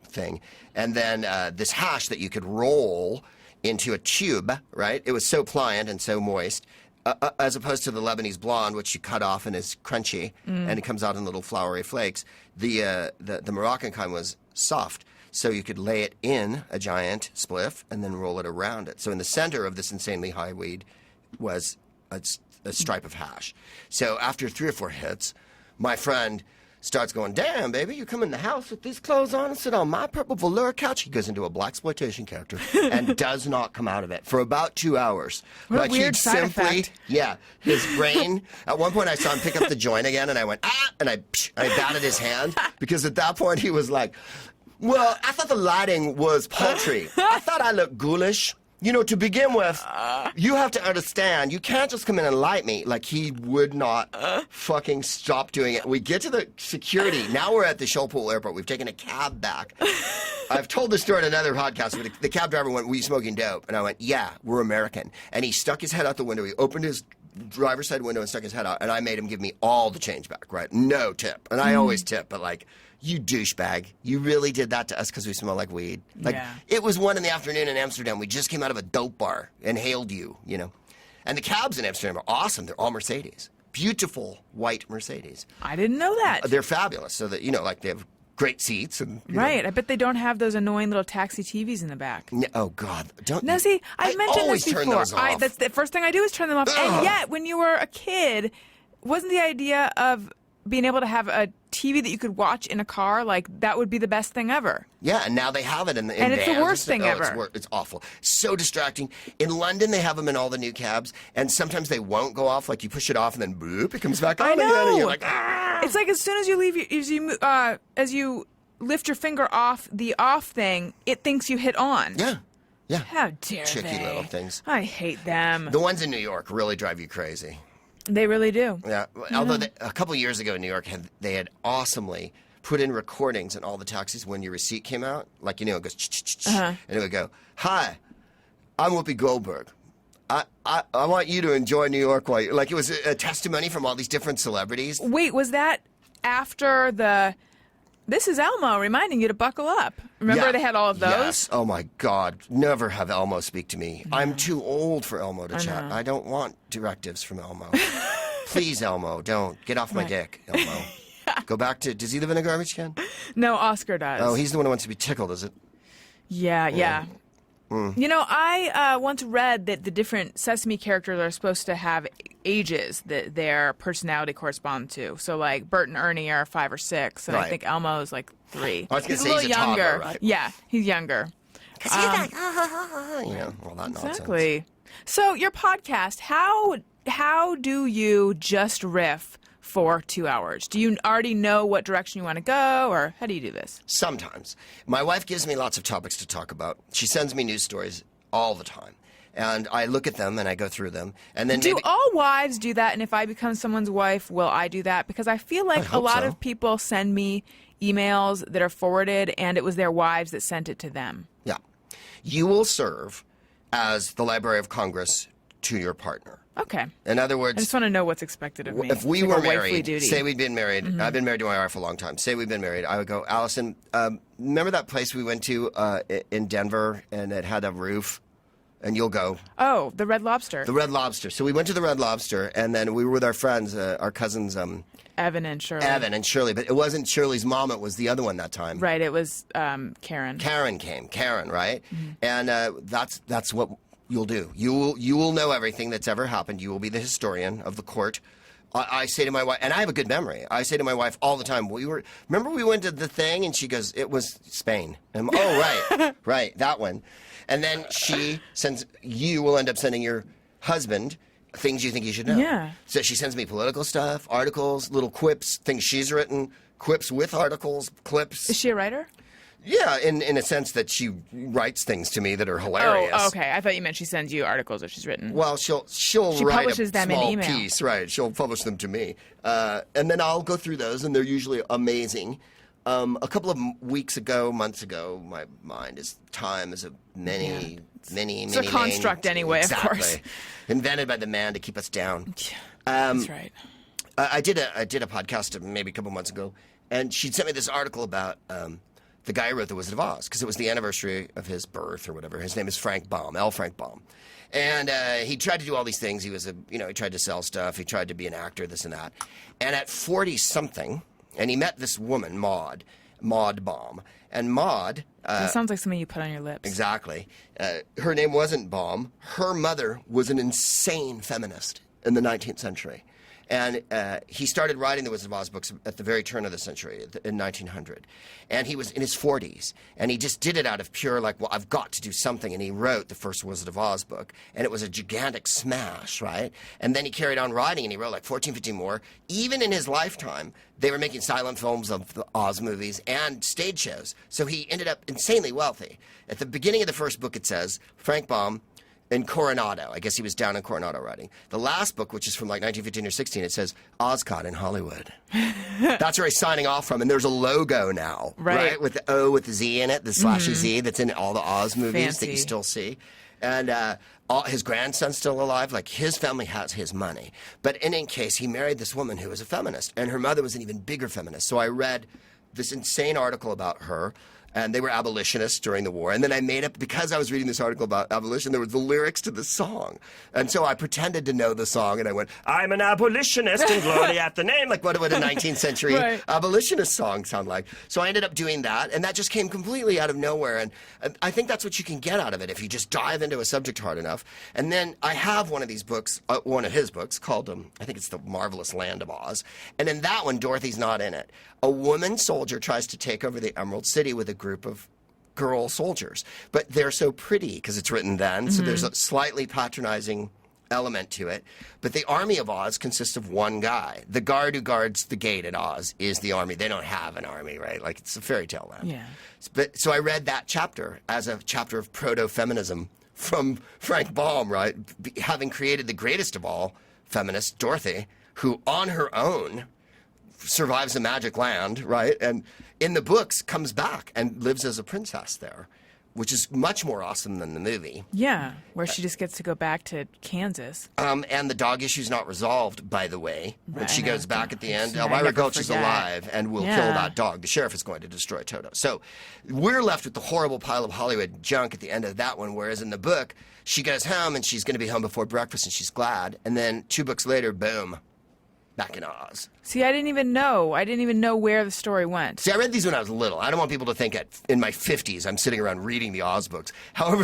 thing. And then this hash that you could roll into a tube, right? It was so pliant and so moist. As opposed to the Lebanese blonde, which you cut off and is crunchy, and it comes out in little floury flakes. The Moroccan kind was soft, so you could lay it in a giant spliff and then roll it around it. So in the center of this insanely high weed was a stripe of hash. So after 3 or 4 hits, my friend starts going, "Damn, baby, you come in the house with these clothes on and sit on my purple velour couch." He goes into a blaxploitation character and does not come out of it for about 2 hours. What a Like weird side effect. Yeah, his brain. At one point, I saw him pick up the joint again, and I went, "Ah!" and I batted his hand because at that point he was like, "Well, I thought the lighting was paltry. I thought I looked ghoulish. To begin with, you have to understand, you can't just come in and light me." Like, he would not fucking stop doing it. We get to the security. Now we're at the Shoalpool Airport. We've taken a cab back. I've told this story in another podcast, but the cab driver went, "Were you smoking dope?" And I went, "Yeah, we're American." And he stuck his head out the window. He opened his driver's side window and stuck his head out, and I made him give me all the change back, right? No tip. And I always tip, but You douchebag. You really did that to us because we smell like weed. Like, Yeah. it was 1 PM in Amsterdam. We just came out of a dope bar and hailed you, you know. And the cabs in Amsterdam are awesome. They're all Mercedes. Beautiful white Mercedes. I didn't know that. They're fabulous. So that, you know, like they have great seats. And, you know. Right. I bet they don't have those annoying little taxi TVs in the back. Oh, God. Don't. No, see, I mentioned always this turn before. those off. That's the first thing I do is turn them off. And yet, when you were a kid, wasn't the idea of being able to have a TV that you could watch in a car, like, that would be the best thing ever? Yeah, and now they have it in And it's the vans worst and thing stuff. ever. It's awful. So distracting. In London, they have them in all the new cabs, and sometimes they won't go off. Like, you push it off, and then boop, it comes back on I again, and know. you're like, ah! It's like as soon as you leave, as you lift your finger off the off thing, it thinks you hit on. Yeah, yeah. How dare Tricky they? little things. I hate them. The ones in New York really drive you crazy. They really do. Yeah, although a couple years ago in New York, they had awesomely put in recordings in all the taxis when your receipt came out. Like, you know, it goes, and it would go, "Hi, I'm Whoopi Goldberg. I want you to enjoy New York while you..." Like, it was a testimony from all these different celebrities. Wait, was that after the... This is Elmo reminding you to buckle up. Remember Yeah. they had all of those? Yes. Oh, my God. Never have Elmo speak to me. I'm too old for Elmo to chat. I don't want directives from Elmo. Please, Elmo, don't. Get off my dick, Elmo. Go back to... Does he live in a garbage can? No, Oscar does. Oh, he's the one who wants to be tickled, is it? Yeah. You know, I once read that the different Sesame characters are supposed to have ages that their personality correspond to. So, like, Bert and Ernie are 5 or 6, and I Right. think Elmo is like 3. I was gonna He's say a little he's a younger. toddler, right? Yeah, he's younger. Because he's like, you know, all that nonsense. Exactly. So, your podcast, how do you just riff for 2 hours? Do you already know what direction you want to go, or how do you do this? Sometimes. My wife gives me lots of topics to talk about. She sends me news stories all the time. And I look at them and I go through them. And then Do maybe... all wives do that? And if I become someone's wife, will I do that? Because I feel like a hope lot so. of people send me emails that are forwarded, and it was their wives that sent it to them. Yeah. You will serve as the Library of Congress to your partner. Okay. In other I words, just want to know what's expected of me. if we It's were like a wifely married, duty. say we'd been married, I've been married to my wife a long time. Say we've been married, I would go, Allison, remember that place we went to in Denver and it had a roof? And you'll go, Oh, the Red Lobster. the Red Lobster. So we went to the Red Lobster, and then we were with our friends, our cousins, Evan and Shirley. Evan and Shirley. But it wasn't Shirley's mom; it was the other one that time. Right, it was Karen. Karen came. Karen, right? And that's what you'll do. You will know everything that's ever happened. You will be the historian of the court. I say to my wife, and I have a good memory. I say to my wife all the time, remember we went to the thing, and she goes, it was Spain. And I'm, oh, right, right, that one. And then you will end up sending your husband things you think you should know. Yeah. So she sends me political stuff, articles, little quips, things she's written, quips with articles, clips. Is she a writer? Yeah, in a sense that she writes things to me that are hilarious. Oh, okay. I thought you meant she sends you articles that she's written. Well, she'll She write publishes a them in small email. piece, right? She'll publish them to me, and then I'll go through those, and they're usually amazing. A couple of months ago, my mind is time is a many. It's a construct anyway, exactly. of course. Invented by the man to keep us down. That's right. I did a podcast maybe a couple months ago, and she'd sent me this article about the guy who wrote The Wizard of Oz, because it was the anniversary of his birth or whatever. His name is Frank Baum, L. Frank Baum. And he tried to do all these things. He was he tried to sell stuff. He tried to be an actor, this and that. And at 40-something, and he met this woman, Maud Baum. And Maud... That sounds like something you put on your lips. Exactly. Her name wasn't Baum. Her mother was an insane feminist in the 19th century. And he started writing the Wizard of Oz books at the very turn of the century, in 1900. And he was in his 40s. And he just did it out of pure, like, well, I've got to do something. And he wrote the first Wizard of Oz book. And it was a gigantic smash, right? And then he carried on writing, and he wrote like 14, 15 more. Even in his lifetime, they were making silent films of the Oz movies and stage shows. So he ended up insanely wealthy. At the beginning of the first book, it says, Frank Baum, in Coronado. I guess he was down in Coronado writing. The last book, which is from like 1915 or 16, it says Oscott in Hollywood. That's where he's signing off from, and there's a logo now, right? With the O with the Z in it, the slashy Z that's in all the Oz movies that you Fancy. still see. And his grandson's still alive. Like, his family has his money. But in any case, he married this woman who was a feminist, and her mother was an even bigger feminist. So I read this insane article about her. And they were abolitionists during the war. And then I made up, because I was reading this article about abolition, there were the lyrics to the song. And so I pretended to know the song, and I went, I'm an abolitionist and glory at the name. Like, what would a 19th century abolitionist song sound like? So I ended up doing that, and that just came completely out of nowhere. And I think that's what you can get out of it if you just dive into a subject hard enough. And then I have one of these books, one of his books, called, I think it's The Marvelous Land of Oz. And in that one, Dorothy's not in it. A woman soldier tries to take over the Emerald City with a group of girl soldiers. But they're so pretty, because it's written then, so there's a slightly patronizing element to it. But the army of Oz consists of one guy. The guard who guards the gate at Oz is the army. They don't have an army, right? Like, it's a fairy tale land. Yeah. But, so I read that chapter as a chapter of proto-feminism from Frank Baum, right? Having created the greatest of all feminists, Dorothy, who on her own survives the magic land, right? And in the books comes back and lives as a princess there, which is much more awesome than the movie. Yeah, where she just gets to go back to Kansas. And the dog issue's not resolved, by the way. When Right, she I know. goes back at the end, I Elvira never Gulch is forget. alive and will kill Yeah. that dog. The sheriff is going to destroy Toto. So we're left with the horrible pile of Hollywood junk at the end of that one, whereas in the book, she goes home and she's going to be home before breakfast and she's glad. And then 2 books later, boom, back in Oz. See, I didn't even know. I didn't even know where the story went. See, I read these when I was little. I don't want people to think in my 50s I'm sitting around reading the Oz books. However,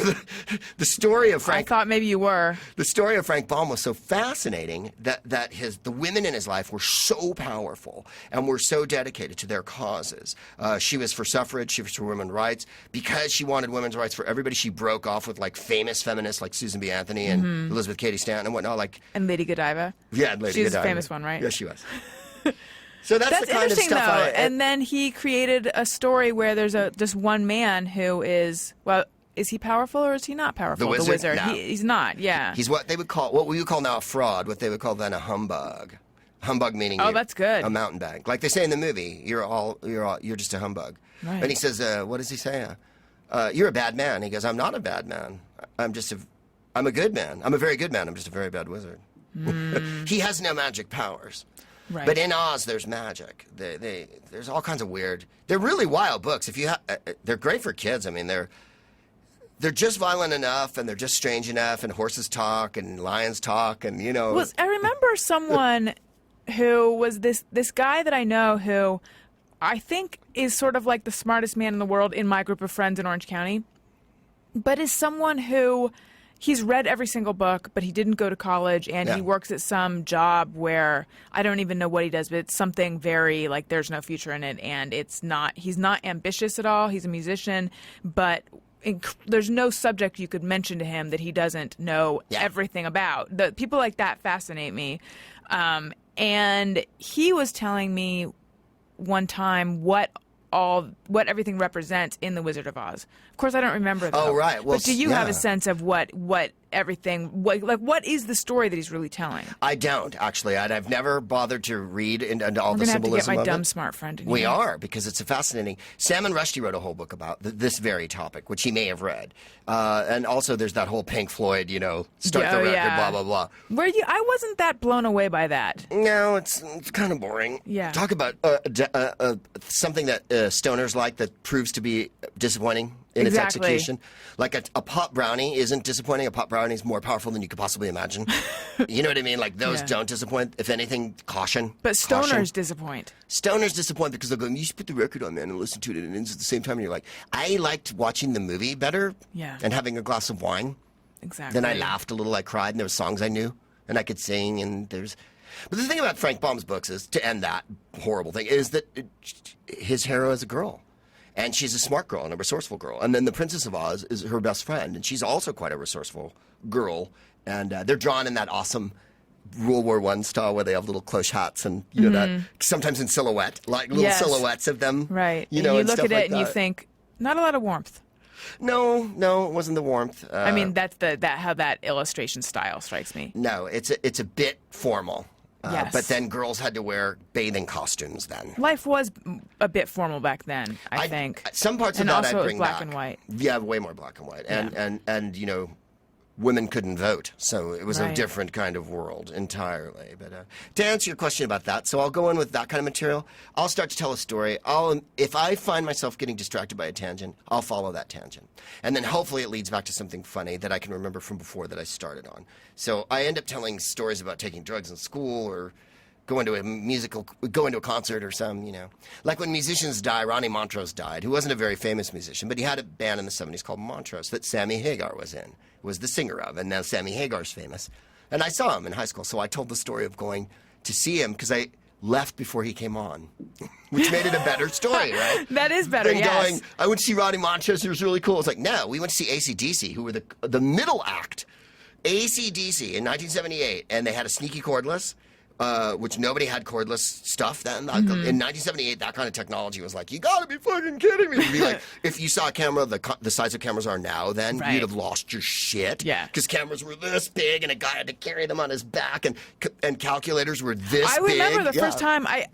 the story of I Frank thought maybe you were. the story of Frank Baum was so fascinating that the women in his life were so powerful and were so dedicated to their causes. She was for suffrage, she was for women's rights. Because she wanted women's rights for everybody, she broke off with like famous feminists like Susan B. Anthony and Elizabeth Cady Stanton and whatnot. Like, And Lady Godiva. yeah, Lady She's a Godiva. famous one, right? Yes, she was. So that's the kind of interesting, stuff though. And then he created a story where there's just one man who is, well, is he powerful or is he not powerful? The wizard? No. He's not, yeah. He's what we would call now a fraud, what they would call then a humbug. Humbug meaning that's good. a mountain bag. Like they say in the movie, you're just a humbug. Right. And he says, what does he say? You're a bad man. He goes, I'm not a bad man. I'm a good man. I'm a very good man. I'm just a very bad wizard. He has no magic powers. Right. But in Oz, there's magic. There's all kinds of weird. They're really wild books. They're great for kids. I mean, they're just violent enough, and they're just strange enough, and horses talk, and lions talk, and you know. I remember someone who was this guy that I know who I think is sort of like the smartest man in the world in my group of friends in Orange County, but is someone who he's read every single book, but he didn't go to college, and Yeah. he works at some job where I don't even know what he does, but it's something very like there's no future in it, and he's not ambitious at all. He's a musician, but there's no subject you could mention to him that he doesn't know everything about. The people like that fascinate me. And he was telling me one time what everything represents in The Wizard of Oz. Of course, I don't remember though. Oh, right. Well, but do you have yeah. a sense of what everything, what is the story that he's really telling? I don't, actually. I've never bothered to read into all We're the going to have to symbolism get my of dumb it. smart friend in We here. are, because it's a fascinating. Salman Rushdie wrote a whole book about this very topic, which he may have read. And also, there's that whole Pink Floyd, start the record, blah, blah, blah. I wasn't that blown away by that. No, it's kind of boring. Yeah. Talk about something that stoners like that proves to be disappointing in its Exactly. execution. Like a pop brownie isn't disappointing. A pop brownie is more powerful than you could possibly imagine. You know what I mean? Like those Yeah. don't disappoint. If anything, caution. But Caution. stoners disappoint. Stoners disappoint because they'll go, you should put the record on, man, and listen to it, and it ends at the same time. And you're like, I liked watching the movie better Yeah. and having a glass of wine. Exactly. Then I laughed a little, I cried, and there were songs I knew, and I could sing, and there's... But the thing about Frank Baum's books is, to end that horrible thing, is that his hero is a girl. And she's a smart girl and a resourceful girl. And then the Princess of Oz is her best friend, and she's also quite a resourceful girl. And they're drawn in that awesome World War I style where they have little cloche hats and, that sometimes in silhouette, like little Yes. silhouettes of them. Right. You And know, you and look stuff at it like and you that. think, not a lot of warmth. No, it wasn't the warmth. I mean, that's how that illustration style strikes me. No, it's a bit formal. Yes. But then girls had to wear bathing costumes then. Life was a bit formal back then, I think. Some parts And of that also I'd it was bring black back. and white. Yeah, way more black and white. And women couldn't vote. So it was a Right. different kind of world entirely. But to answer your question about that, so I'll go in with that kind of material. I'll start to tell a story. If I find myself getting distracted by a tangent, I'll follow that tangent. And then hopefully it leads back to something funny that I can remember from before that I started on. So I end up telling stories about taking drugs in school or going to a concert or some, Like when musicians die, Ronnie Montrose died, who wasn't a very famous musician, but he had a band in the 70s called Montrose that Sammy Hagar was the singer of, and now Sammy Hagar's famous. And I saw him in high school, so I told the story of going to see him because I left before he came on, which made it a better story, right? That is better, Than yes. going, I went to see Ronnie Montrose, it was really cool. It's like, no, we went to see AC/DC, who were the middle act. AC/DC in 1978, and they had a sneaky cordless, which nobody had cordless stuff then. In 1978, that kind of technology was like, you gotta be fucking kidding me. It'd be like, if you saw a camera the size of cameras are now then, Right. you'd have lost your shit. Yeah. Because cameras were this big, and a guy had to carry them on his back, and calculators were this I big. remember the Yeah. first time, I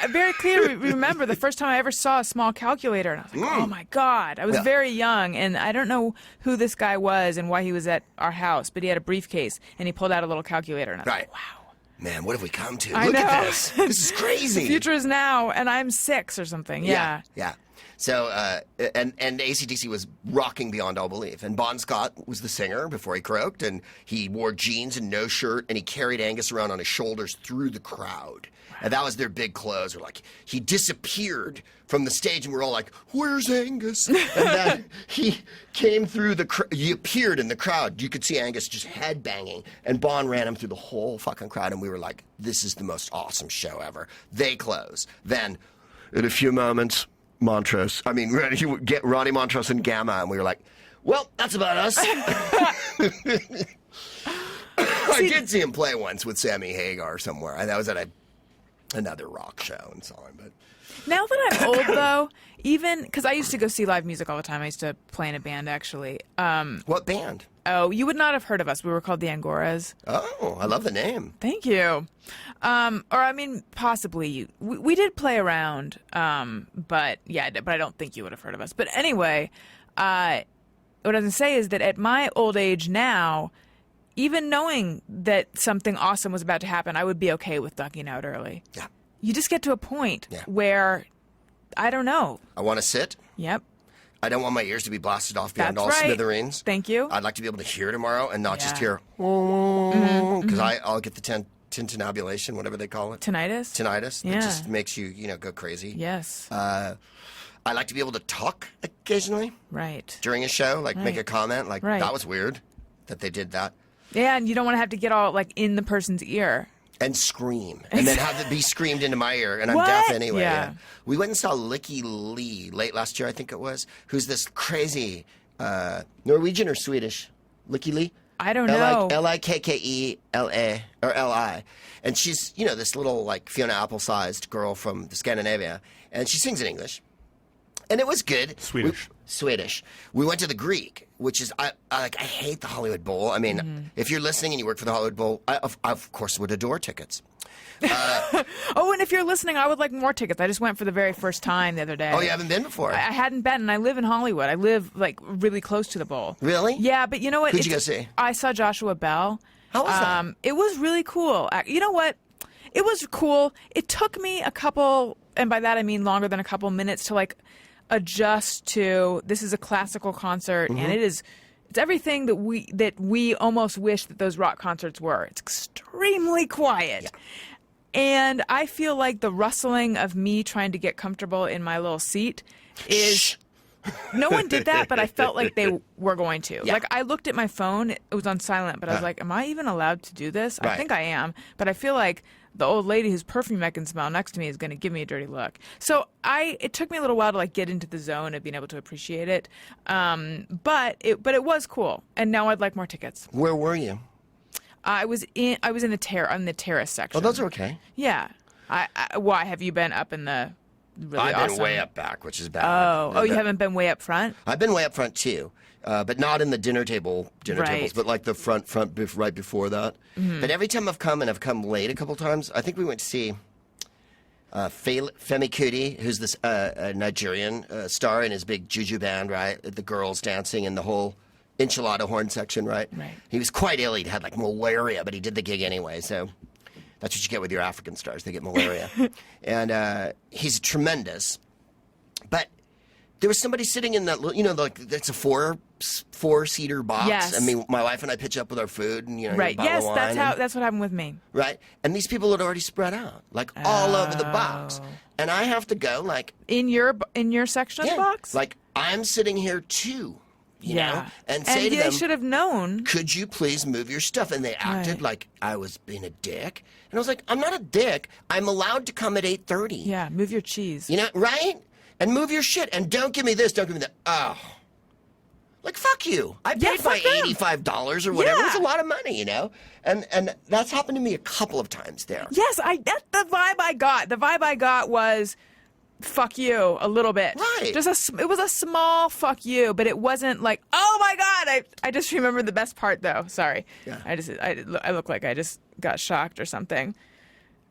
very clearly remember the first time I ever saw a small calculator, and I was like, oh my God. I was Yeah. very young, and I don't know who this guy was and why he was at our house, but he had a briefcase, and he pulled out a little calculator, and I was Right. like, wow. Man, what have we come to? I Look at know. this. This is crazy. The future is now, and I'm 6 or something. Yeah. Yeah. So, and AC/DC was rocking beyond all belief. And Bon Scott was the singer before he croaked, and he wore jeans and no shirt, and he carried Angus around on his shoulders through the crowd. And that was their big close. Or like, he disappeared from the stage, and we're all like, where's Angus? And then he came through he appeared in the crowd. You could see Angus just headbanging, and Bon ran him through the whole fucking crowd, and we were like, this is the most awesome show ever. They close. Then, in a few moments, you get Ronnie Montrose and Gamma, and we were like, well, that's about us. I did see him play once with Sammy Hagar somewhere, and that was at another rock show and so on. But Now that I'm old, though, even because I used to go see live music all the time. I used to play in a band, actually. what band? Oh, you would not have heard of us. We were called the Angoras. Oh, I love the name. Thank you. Possibly. We did play around, but I don't think you would have heard of us. But anyway, what I was going to say is that at my old age now, even knowing that something awesome was about to happen, I would be okay with ducking out early. Yeah. You just get to a point Yeah. where, I don't know. I want to sit. Yep. I don't want my ears to be blasted off beyond That's all right. smithereens. Thank you. I'd like to be able to hear tomorrow and not just Yeah. hear, because I'll get the tintinabulation, whatever they call it. Tinnitus? Tinnitus. Yeah. It just makes you, go crazy. Yes. I like to be able to talk occasionally Right. during a show, like make a Right. comment, like Right. that was weird that they did that, Yeah, and you don't want to have to get all, in the person's ear. and scream, and then have it be screamed into my ear, and I'm What? deaf anyway. Yeah. We went and saw Licky Lee late last year, I think it was, who's this crazy Norwegian or Swedish? Licky Lee? I don't know. Likkela or Li, and she's this little Fiona Apple-sized girl from Scandinavia, and she sings in English, and it was good. Swedish. We went to the Greek, which is I hate the Hollywood Bowl. I mean, if you're listening and you work for the Hollywood Bowl, I of course would adore tickets. Oh, and if you're listening, I would like more tickets. I just went for the very first time the other day. Oh, you haven't been before? I hadn't been, and I live in Hollywood. I live really close to the bowl. Really? Yeah, but you know what? Who'd you go see? I saw Joshua Bell. How was that? It was really cool. You know what? It was cool. It took me a couple, and by that I mean longer than a couple minutes to adjust to. This is a classical concert, and it's everything that we almost wish that those rock concerts were. It's extremely quiet. Yeah. And I feel like the rustling of me trying to get comfortable in my little seat is. No one did that, but I felt like they were going to. Yeah. I looked at my phone; it was on silent, but I was like, "Am I even allowed to do this?" I Right. think I am, but I feel like the old lady whose perfume I can smell next to me is going to give me a dirty look. So it took me a little while to get into the zone of being able to appreciate it. But it was cool, and now I'd like more tickets. Where were you? I was in the terrace section. Oh, those are okay. Yeah. Why have you been up in the? Really I've awesome? been way up back, which is bad. Oh, you haven't been way up front? I've been way up front too, but not in the dinner tables, Right. but the front right before that. But every time I've come, and I've come late a couple times, I think we went to see Femi Kuti, who's this Nigerian star in his big juju band, right? The girls dancing and the whole enchilada horn section, right? Right. He was quite ill. He'd had like malaria, but he did the gig anyway. So that's what you get with your African stars. They get malaria. And he's tremendous. But there was somebody sitting in that, like it's a four-seater box. Yes. I mean, my wife and I pitch up with our food and, Right. a bottle Yes, of wine that's what happened with me. right? And these people had already spread out, like all over the box. And I have to go, like, In your section of the box? like I'm sitting here too, you know, and say to they them, should have known. could you please move your stuff? And they acted like I was being a dick. And I was like, I'm not a dick. I'm allowed to come at 8:30. Yeah, move your cheese. You know, right? And move your shit. And don't give me this. Don't give me that. Oh. Like, fuck you. I paid my $85 or whatever. Yeah. It was a lot of money, you know? And that's happened to me a couple of times there. Yes, that's the vibe I got. The vibe I got was fuck you a little bit. Right. It was a small fuck you, but it wasn't like, oh my God. I just remember the best part though. Sorry. Yeah. I look like I just got shocked or something.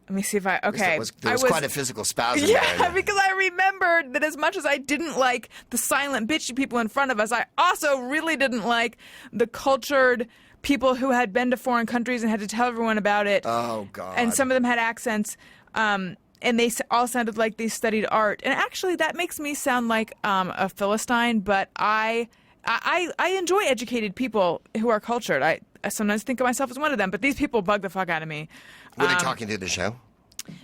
Let me see if okay. There was quite a physical spasm Yeah, there. because I remembered that as much as I didn't like the silent bitchy people in front of us, I also really didn't like the cultured people who had been to foreign countries and had to tell everyone about it. Oh, God. And some of them had accents, and they all sounded like they studied art. And actually, that makes me sound like a Philistine, but I enjoy educated people who are cultured. I sometimes think of myself as one of them, but these people bug the fuck out of me. Were they talking through the show?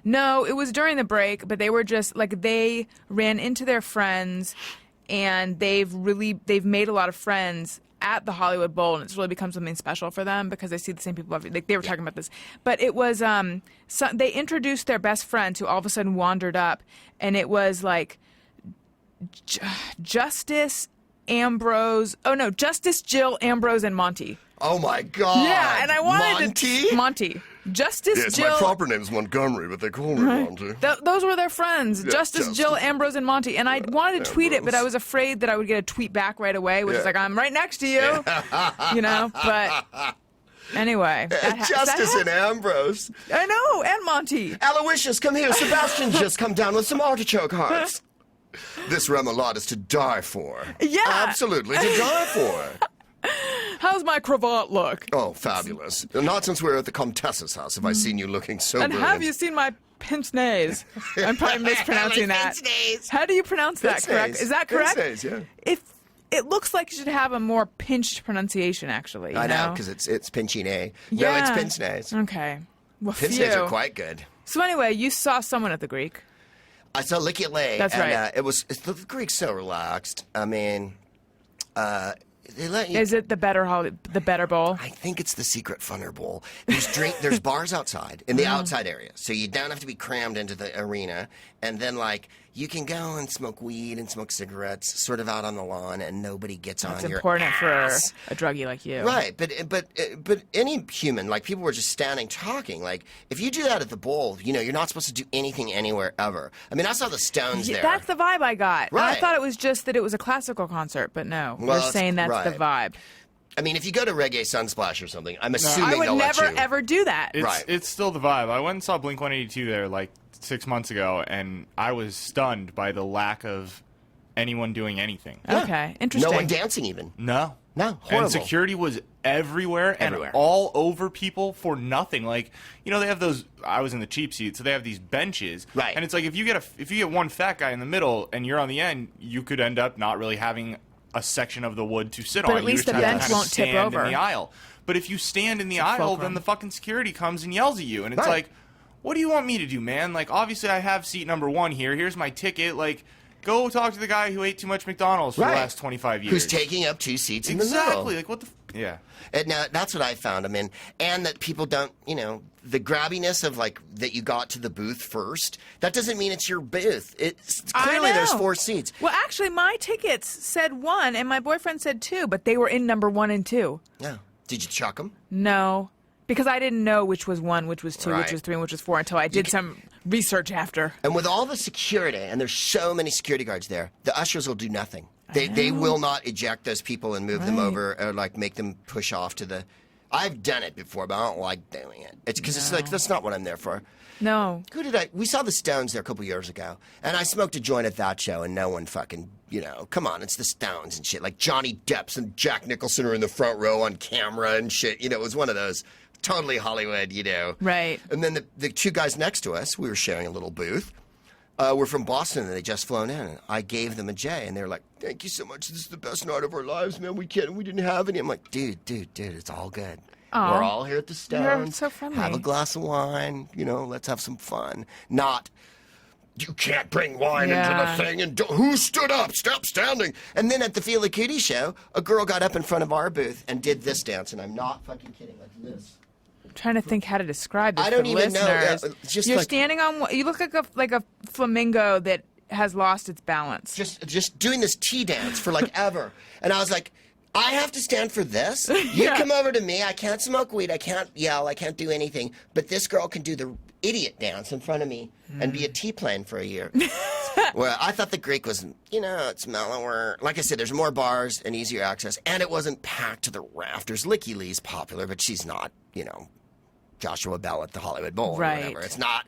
No, it was during the break, but they were just like they ran into their friends, and they've made a lot of friends at the Hollywood Bowl, and it's really become something special for them because they see the same people. Like they were talking about this, but it was they introduced their best friends who all of a sudden wandered up, and it was like Justice, Jill, Ambrose, and Monty. Oh, my God. Yeah, and I wanted Monty? Monty. Justice, Yes, Jill. my proper name's Montgomery, but they call me Monty. Those were their friends, Yeah, Justice, Jill, Ambrose, and Monty. And I wanted to tweet it, but I was afraid that I would get a tweet back right away, which is like, I'm right next to you, you know. But anyway, Justice and Ambrose. I know, and Monty. Aloysius, come here. Sebastian's just come down with some artichoke hearts. This remoulade is to die for. Yeah. Absolutely to die for. How's my cravat look? Oh, fabulous. Not since we were at the Comtesse's house have I seen you looking so And brilliant. have you seen my pince nez? I'm probably mispronouncing that. How do you pronounce that? Correct? Is that correct? Pince-nez, yeah. It looks like you should have a more pinched pronunciation, actually. You I know, because it's pinching A. Yeah. No, it's pince-nez. Okay. Well, Pince-nez phew. are quite good. So anyway, you saw someone at the Greek. I saw Licky Lay. That's right. The Greek's so relaxed. I mean, they let you. Is it the better bowl? I think it's the secret funner bowl. There's bars outside in the outside area, so you don't have to be crammed into the arena. And then you can go and smoke weed and smoke cigarettes, sort of out on the lawn, and nobody gets on It's your important ass. for a druggie like you. Right, but any human, people were just standing talking. If you do that at the bowl, you're not supposed to do anything anywhere ever. I mean, I saw the Stones there. That's the vibe I got. And I Right. thought it was just that it was a classical concert, but no. Well, We're saying that's the vibe. I mean, if you go to Reggae Sunsplash or something, I'm assuming I would they'll never, let you. ever do that. It's still the vibe. I went and saw Blink-182 there 6 months ago, and I was stunned by the lack of anyone doing anything. Okay, interesting. No one dancing even. No. No, And horrible. security was everywhere and all over people for nothing. They have those. I was in the cheap seat, so they have these benches. Right. And it's like if you get one fat guy in the middle and you're on the end, you could end up not really having a section of the wood to sit on. But at least you just the have to bench kind of won't tip stand over. in the aisle. But if you stand in the aisle, fulcrum. then the fucking security comes and yells at you, and it's Right. like, what do you want me to do, man? Obviously I have seat number 1 here. Here's my ticket. Go talk to the guy who ate too much McDonald's for the last 25 years. Who's taking up 2 seats in the middle. Exactly. What the... Yeah. And now that's what I found. I mean, and that people don't, the grabbiness of that you got to the booth first. That doesn't mean it's your booth. It's clearly there's 4 seats. Well, actually, my tickets said 1, and my boyfriend said 2, but they were in number 1 and 2. Yeah. Did you chuck them? No, because I didn't know which was 1, which was 2, Right. which was 3, and which was 4 until I did some research after. And with all the security, and there's so many security guards there, the ushers will do nothing. They will not eject those people and move them over or make them push off to the I've done it before, but I don't like doing it. It's because it's like, that's not what I'm there for. No. We saw the Stones there a couple years ago, and I smoked a joint at that show, and no one fucking, come on, it's the Stones and shit. Like Johnny Depp and Jack Nicholson are in the front row on camera and shit. It was one of those totally Hollywood, Right. And then the two guys next to us, we were sharing a little booth, were from Boston, and they just flown in. And I gave them a J, and they were like, "Thank you so much. This is the best night of our lives, man. We didn't have any." I'm like, dude, it's all good. Aw. We're all here at the Stones. You're so friendly. Have a glass of wine. Let's have some fun. Not, you can't bring wine into the thing. And who stood up? Stop standing. And then at the Feel the Cootie show, a girl got up in front of our booth and did this dance. And I'm not fucking kidding. Like this. I'm trying to think how to describe this I don't for even know. listeners. Just You're like, standing on. You look like a flamingo that has lost its balance. just doing this tea dance for like ever. And I was like, I have to stand for this? You come over to me. I can't smoke weed. I can't yell. I can't do anything. But this girl can do the idiot dance in front of me and be a tea plane for a year. Well, I thought the Greek was, it's mellower. Like I said, there's more bars and easier access. And it wasn't packed to the rafters. Licky Lee's popular, but she's not, Joshua Bell at the Hollywood Bowl or Right. whatever. It's not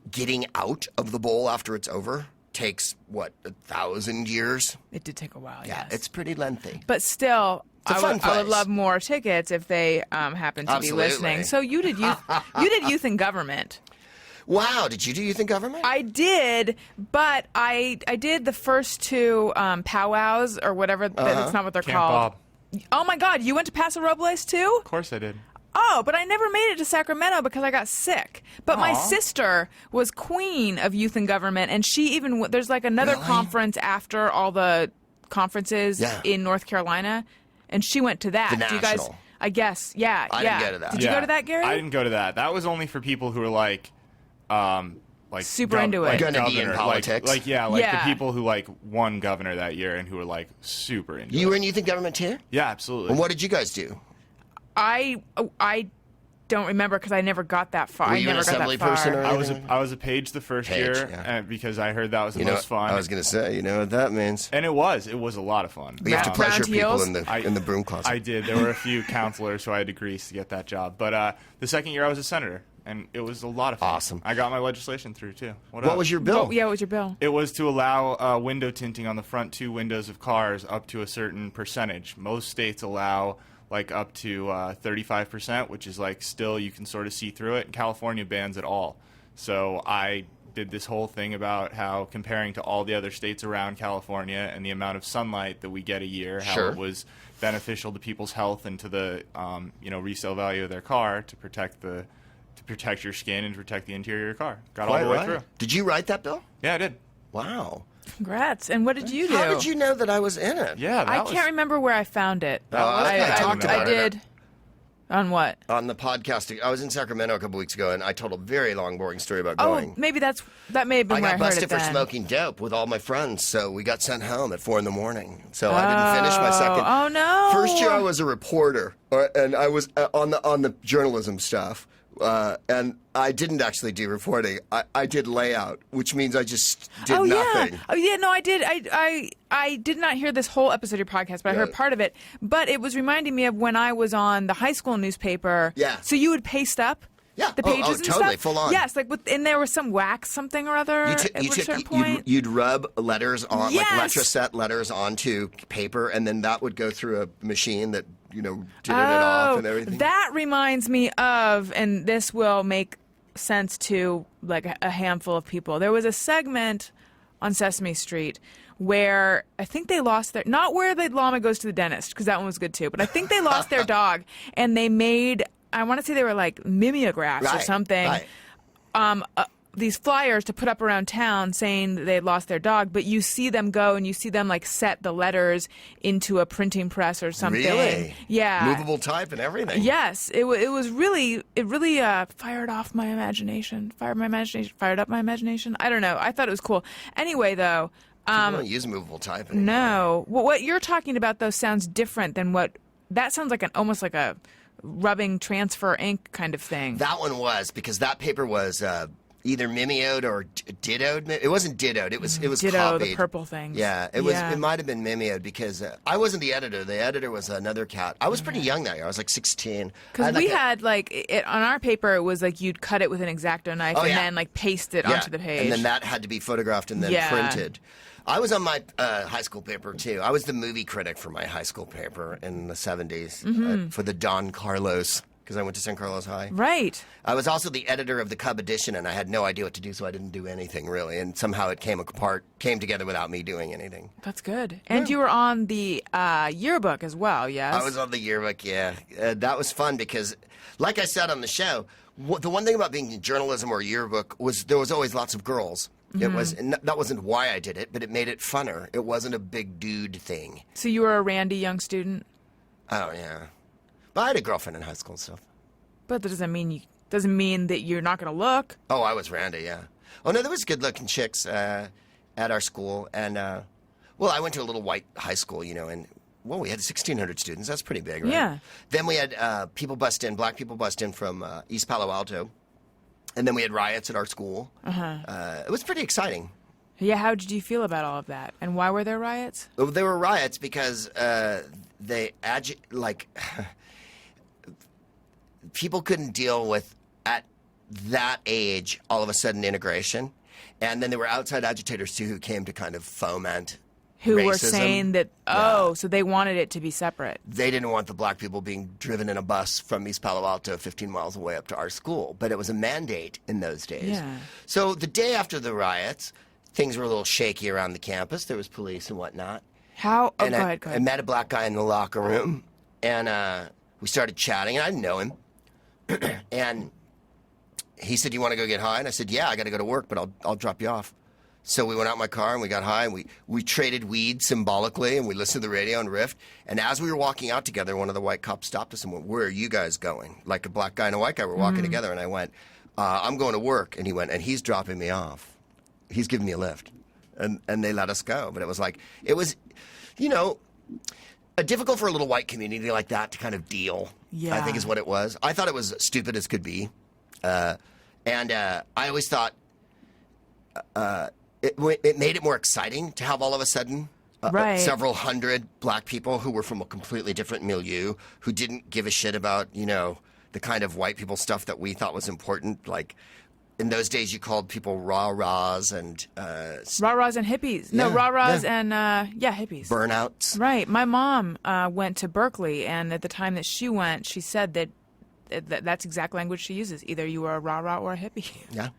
getting out of the bowl after it's over. Takes 1,000 years? It did take a while. Yeah, yes. it's pretty lengthy. But still, It's a fun I would place. love more tickets if they happen to Absolutely. be listening. So you did youth in government. Wow, did you do youth in government? I did, but I did the first two powwows or whatever. That's not what they're Camp called. Bob. Oh my God, you went to Paso Robles too? Of course I did. Oh, but I never made it to Sacramento because I got sick. But my sister was queen of youth in government, and she even there's like another Really? conference after all the conferences Yeah. in North Carolina, and she went to that. The Do you guys? national. I guess, yeah, I yeah. didn't go to that. Did you go to that, Gary? I didn't go to that. That was only for people who were like Super into it. like Gonna be in governor, politics. Like Yeah. the people who won governor that year and who were like super into You it. were in youth in government too? Yeah, absolutely. And what did you guys do? I don't remember because I never got that far. Were you I an never got assembly that far. person or I was a page the first Page, year yeah. because I heard that was the You know, most fun. I was going to say, you know what that means? And it was a lot of fun. You have to Round pleasure people heels? in the broom closet. I did. There were a few counselors who I had to grease to get that job. But the second year I was a senator, and it was a lot of fun. Awesome. I got my legislation through, too. What was your bill? What was your bill? It was to allow window tinting on the front two windows of cars up to a certain percentage. Most states allow up to 35%, which is still you can sort of see through it. And California bans it all. So I did this whole thing about how comparing to all the other states around California and the amount of sunlight that we get a year, how Sure. it was beneficial to people's health and to the resale value of their car to protect your skin and to protect the interior of your car. Got all the way through. Did you write that bill? Yeah, I did. Wow. Congrats. And what did you do? How did you know that I was in it? Yeah, I can't remember where I found it. I talked about I it. did. On what? On the podcast. I was in Sacramento a couple weeks ago, and I told a very long, boring story about Oh, going. maybe that may have been I where I got heard busted it for then. smoking dope with all my friends, so we got sent home at 4 a.m. So I didn't finish my second. Oh no! First year I was a reporter, and I was on the journalism stuff, and I didn't actually do reporting. I did layout, which means I just did nothing. Yeah. Oh yeah, no, I did. I did not hear this whole episode of your podcast, but I heard part of it. But it was reminding me of when I was on the high school newspaper. Yeah. So you would paste up. Yeah. The pages and totally, stuff. full on. Yes, and there was some wax something or other at a certain point. You'd rub letters on, Yes. like letraset letters onto paper, and then that would go through a machine that did it off and everything. That reminds me of, and this will make sense to a handful of people. There was a segment on Sesame Street where I think they lost their, not where the llama goes to the dentist, because that one was good too, but I think they lost their dog, and they made, I want to say they were mimeographs or something. Right. These flyers to put up around town saying that they had lost their dog, but you see them go and you see them set the letters into a printing press or something. Really? Yeah. Movable type and everything. Yes, it really fired off my imagination. Fired up my imagination. I don't know. I thought it was cool. Anyway, though. People don't use movable type anymore. No. What you're talking about though sounds different than what. That sounds almost like a rubbing transfer ink kind of thing. That one was, because that paper was either mimeoed or dittoed. It wasn't dittoed. It was Ditto, copied. the purple things. Yeah, it was. It might have been mimeoed because I wasn't the editor. The editor was another cat. I was pretty young that year. I was like 16. Because we had on our paper, it was like you'd cut it with an X-Acto knife and then like paste it onto the page. And then that had to be photographed and then printed. I was on my high school paper too. I was the movie critic for my high school paper in the 70s for the Don Carlos. Because I went to San Carlos High. Right. I was also the editor of the Cub edition, and I had no idea what to do, so I didn't do anything really. And somehow it came together without me doing anything. That's good. And you were on the yearbook as well, yes? I was on the yearbook, yeah. That was fun because, like I said on the show, the one thing about being in journalism or yearbook was there was always lots of girls. It was, and that wasn't why I did it, but it made it funner. It wasn't a big dude thing. So you were a randy young student? Oh, yeah. But I had a girlfriend in high school and stuff. But that doesn't mean that you're not going to look. Oh, I was randy, yeah. Oh, no, there was good-looking chicks at our school. And, well, I went to a little white high school, and, well, we had 1,600 students. That's pretty big, right? Yeah. Then we had black people bust in from East Palo Alto. And then we had riots at our school. It was pretty exciting. Yeah, how did you feel about all of that? And why were there riots? Well, there were riots because people couldn't deal with, at that age, all of a sudden integration. And then there were outside agitators, too, who came to kind of foment Who racism. were saying that, so they wanted it to be separate. They didn't want the black people being driven in a bus from East Palo Alto 15 miles away up to our school. But it was a mandate in those days. Yeah. So the day after the riots, things were a little shaky around the campus. There was police and whatnot. How? Oh, And go I ahead. met a black guy in the locker room, and we started chatting, and I didn't know him. And he said, "You want to go get high?" And I said, "Yeah, I got to go to work, but I'll drop you off." So we went out in my car and we got high, and we traded weed symbolically, and we listened to the radio and riffed. And as we were walking out together, one of the white cops stopped us and went, "Where are you guys going?" Like a black guy and a white guy were walking together, and I went, "I'm going to work." And he went, "And he's dropping me off. He's giving me a lift." And they let us go. But it was difficult for a little white community like that to kind of deal, I think is what it was. I thought it was stupid as could be. And I always thought it made it more exciting to have all of a sudden several hundred black people who were from a completely different milieu, who didn't give a shit about, the kind of white people stuff that we thought was important. Like, in those days, you called people rah-rahs and... rah-rahs and hippies. No, rah-rahs and, hippies. Burnouts. Right. My mom went to Berkeley, and at the time that she went, she said that that's exact language she uses. Either you are a rah-rah or a hippie. Yeah.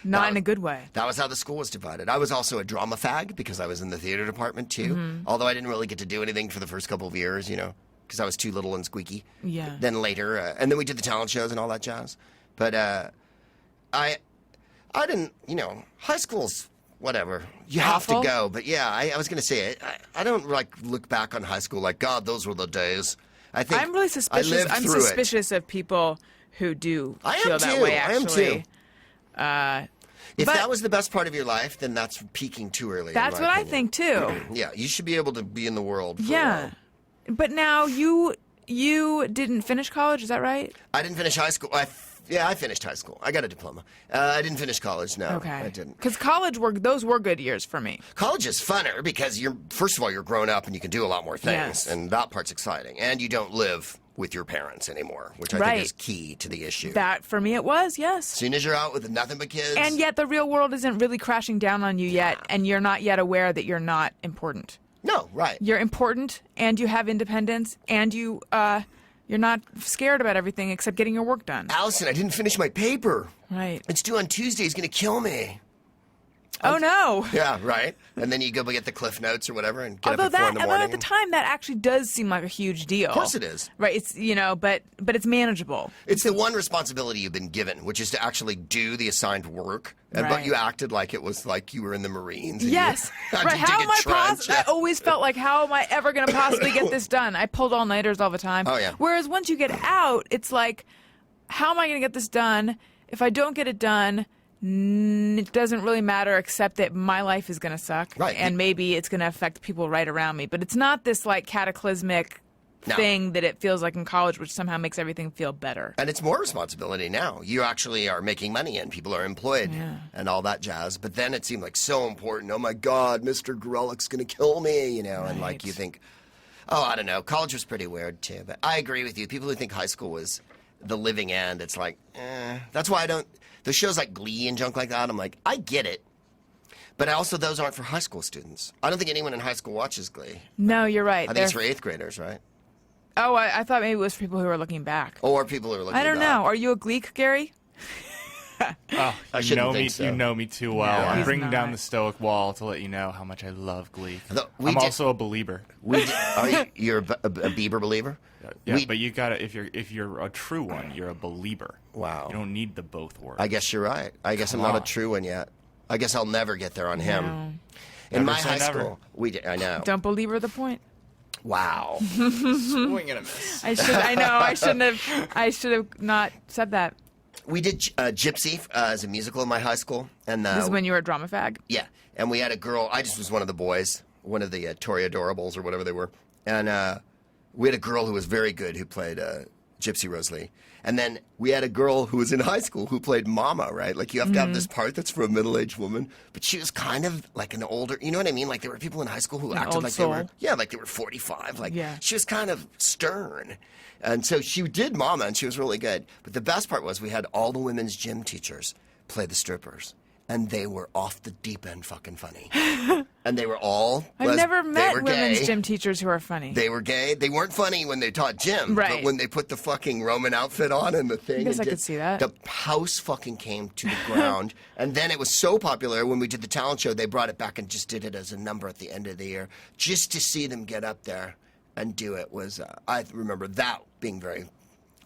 Not in a good way. That was how the school was divided. I was also a drama fag because I was in the theater department, too. Although I didn't really get to do anything for the first couple of years, because I was too little and squeaky. Yeah. Then later, and then we did the talent shows and all that jazz. But I didn't, high school's whatever. You have to go. But yeah, I was going to say, I don't look back on high school like, God, those were the days. I think I'm really suspicious. I'm suspicious of people who do feel that way, actually. I am too. If that was the best part of your life, then that's peaking too early. That's what I think too. Yeah, you should be able to be in the world. For a while. But now you didn't finish college, is that right? I didn't finish high school. I finished high school. I got a diploma. I didn't finish college. No, okay. I didn't. Because those were good years for me. College is funner because first of all, you're grown up and you can do a lot more things, and that part's exciting. And you don't live with your parents anymore, which I think is key to the issue. That, for me, it was, yes. As soon as you're out with nothing but kids. And yet the real world isn't really crashing down on you yet, and you're not yet aware that you're not important. No, right. You're important, and you have independence, and you're not scared about everything except getting your work done. Allison, I didn't finish my paper. Right. It's due on Tuesday. He's going to kill me. Oh, no. Yeah, right. And then you go get the Cliff Notes or whatever and get up at 4 in the morning. Although at the time, that actually does seem like a huge deal. Of course it is. Right. It's, but it's manageable. It's the one responsibility you've been given, which is to actually do the assigned work. Right. But you acted like it was like you were in the Marines. And yes. Right. How am I always felt like, how am I ever going to possibly get this done? I pulled all-nighters all the time. Oh, yeah. Whereas once you get out, it's like, how am I going to get this done? If I don't get it done, it doesn't really matter except that my life is going to suck. Right. And maybe it's going to affect people right around me. But it's not this, cataclysmic thing that it feels like in college, which somehow makes everything feel better. And it's more responsibility now. You actually are making money and people are employed and all that jazz. But then it seemed like so important. Oh, my God, Mr. Gorelick's going to kill me, and like you think, oh, I don't know. College was pretty weird, too. But I agree with you. People who think high school was the living end, it's like, That's why I don't, the shows like Glee and junk like that, I'm like, I get it. But also, those aren't for high school students. I don't think anyone in high school watches Glee. No, you're right. I think it's for 8th graders, right? Oh, I thought maybe it was for people who are looking back. Or people who are looking back. I don't know. Are you a Gleek, Gary? Oh, I you shouldn't know me. think so. You know me too well. No, I'm he's bringing down not. the stoic wall to let you know how much I love Glee. We I'm did- also a believer. You're a Bieber believer? Yeah, We- but you gotta if you're a true one, you're a believer. Wow. You don't need the both words. I guess you're right. I guess I'm Come not on. a true one yet. I guess I'll never get there on him. No. In Never my say high never. school, I know. Don't belabor the point. Wow. Swing and a miss. I know. I should have not said that. We did Gypsy as a musical in my high school, and This is when you were a drama fag. yeah, and we had a girl. I just was one of the boys, one of the Tory Adorables or whatever they were, and we had a girl who was very good who played Gypsy Rose Lee. And then we had a girl who was in high school who played Mama, right? Like you have to have this part that's for a middle-aged woman, but she was kind of like an older, you know what I mean? Like there were people in high school who acted old like soul. they were, yeah, like they were 45. Like Yeah. she was kind of stern. And so she did Mama and she was really good. But the best part was we had all the women's gym teachers play the strippers. And they were off the deep end fucking funny. And they were all... I've never they met were women's gay. gym teachers who are funny. They were gay. They weren't funny when they taught gym. Right. But when they put the fucking Roman outfit on and the thing... I guess and I could see that. The house fucking came to the ground. And then it was so popular, when we did the talent show, they brought it back and just did it as a number at the end of the year. Just to see them get up there and do it was... I remember that being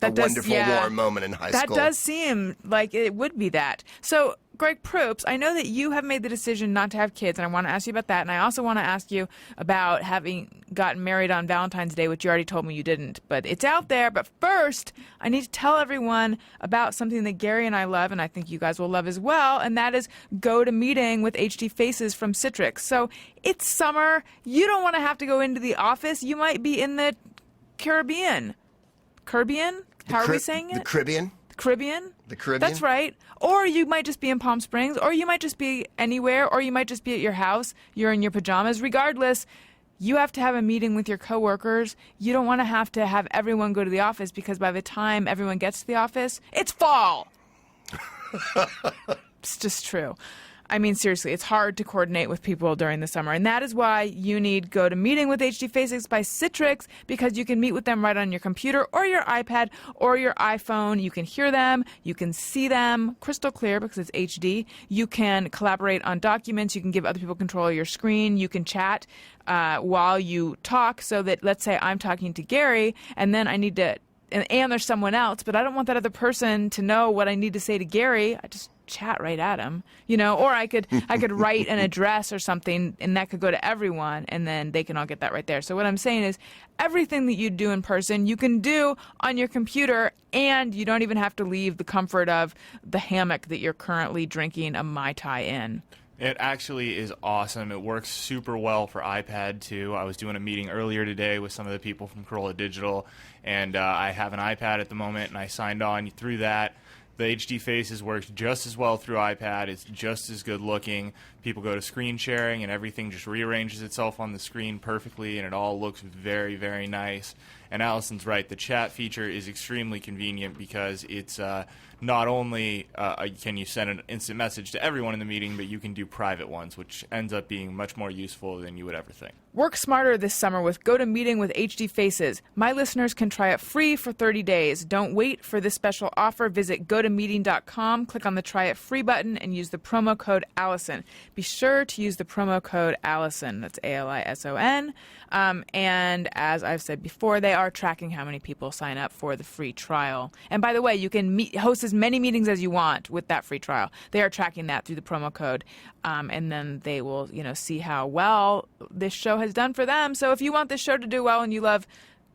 a wonderful, warm moment in high school. That does seem like it would be that. So, Greg Proops, I know that you have made the decision not to have kids, and I want to ask you about that. And I also want to ask you about having gotten married on Valentine's Day, which you already told me you didn't. But it's out there. But first, I need to tell everyone about something that Gary and I love, and I think you guys will love as well, and that is Go to Meeting with HD Faces from Citrix. So, it's summer. You don't want to have to go into the office. You might be in the Caribbean. Caribbean? How are we saying it? The Caribbean? Caribbean? The Caribbean? That's right. Or you might just be in Palm Springs, or you might just be anywhere, or you might just be at your house. You're in your pajamas. Regardless, you have to have a meeting with your coworkers. You don't want to have everyone go to the office because by the time everyone gets to the office, it's fall. It's just true. I mean, seriously, it's hard to coordinate with people during the summer. And that is why you need Go to Meeting with HD Faces by Citrix, because you can meet with them right on your computer or your iPad or your iPhone. You can hear them. You can see them crystal clear because it's HD. You can collaborate on documents. You can give other people control of your screen. You can chat while you talk, so that, let's say I'm talking to Gary and then I need to, and there's someone else, but I don't want that other person to know what I need to say to Gary. I just chat right at him, or I could write an address or something, and that could go to everyone, and then they can all get that right there. So what I'm saying is, everything that you do in person, you can do on your computer, and you don't even have to leave the comfort of the hammock that you're currently drinking a Mai Tai in. It actually is awesome. It works super well for iPad, too. I was doing a meeting earlier today with some of the people from Corolla Digital, and I have an iPad at the moment, and I signed on through that. The HD Faces works just as well through iPad. It's just as good looking. People go to screen sharing, and everything just rearranges itself on the screen perfectly, and it all looks very, very nice. And Allison's right. The chat feature is extremely convenient because it's not only can you send an instant message to everyone in the meeting, but you can do private ones, which ends up being much more useful than you would ever think. Work smarter this summer with Go to Meeting with HD Faces. My listeners can try it free for 30 days. Don't wait for this special offer. Visit gotomeeting.com, click on the Try It Free button, and use the promo code Allison. Be sure to use the promo code Allison. That's ALISON. And as I've said before, they are tracking how many people sign up for the free trial. And by the way, you can host as many meetings as you want with that free trial. They are tracking that through the promo code. And then they will, see how well this show has done for them. So if you want this show to do well and you love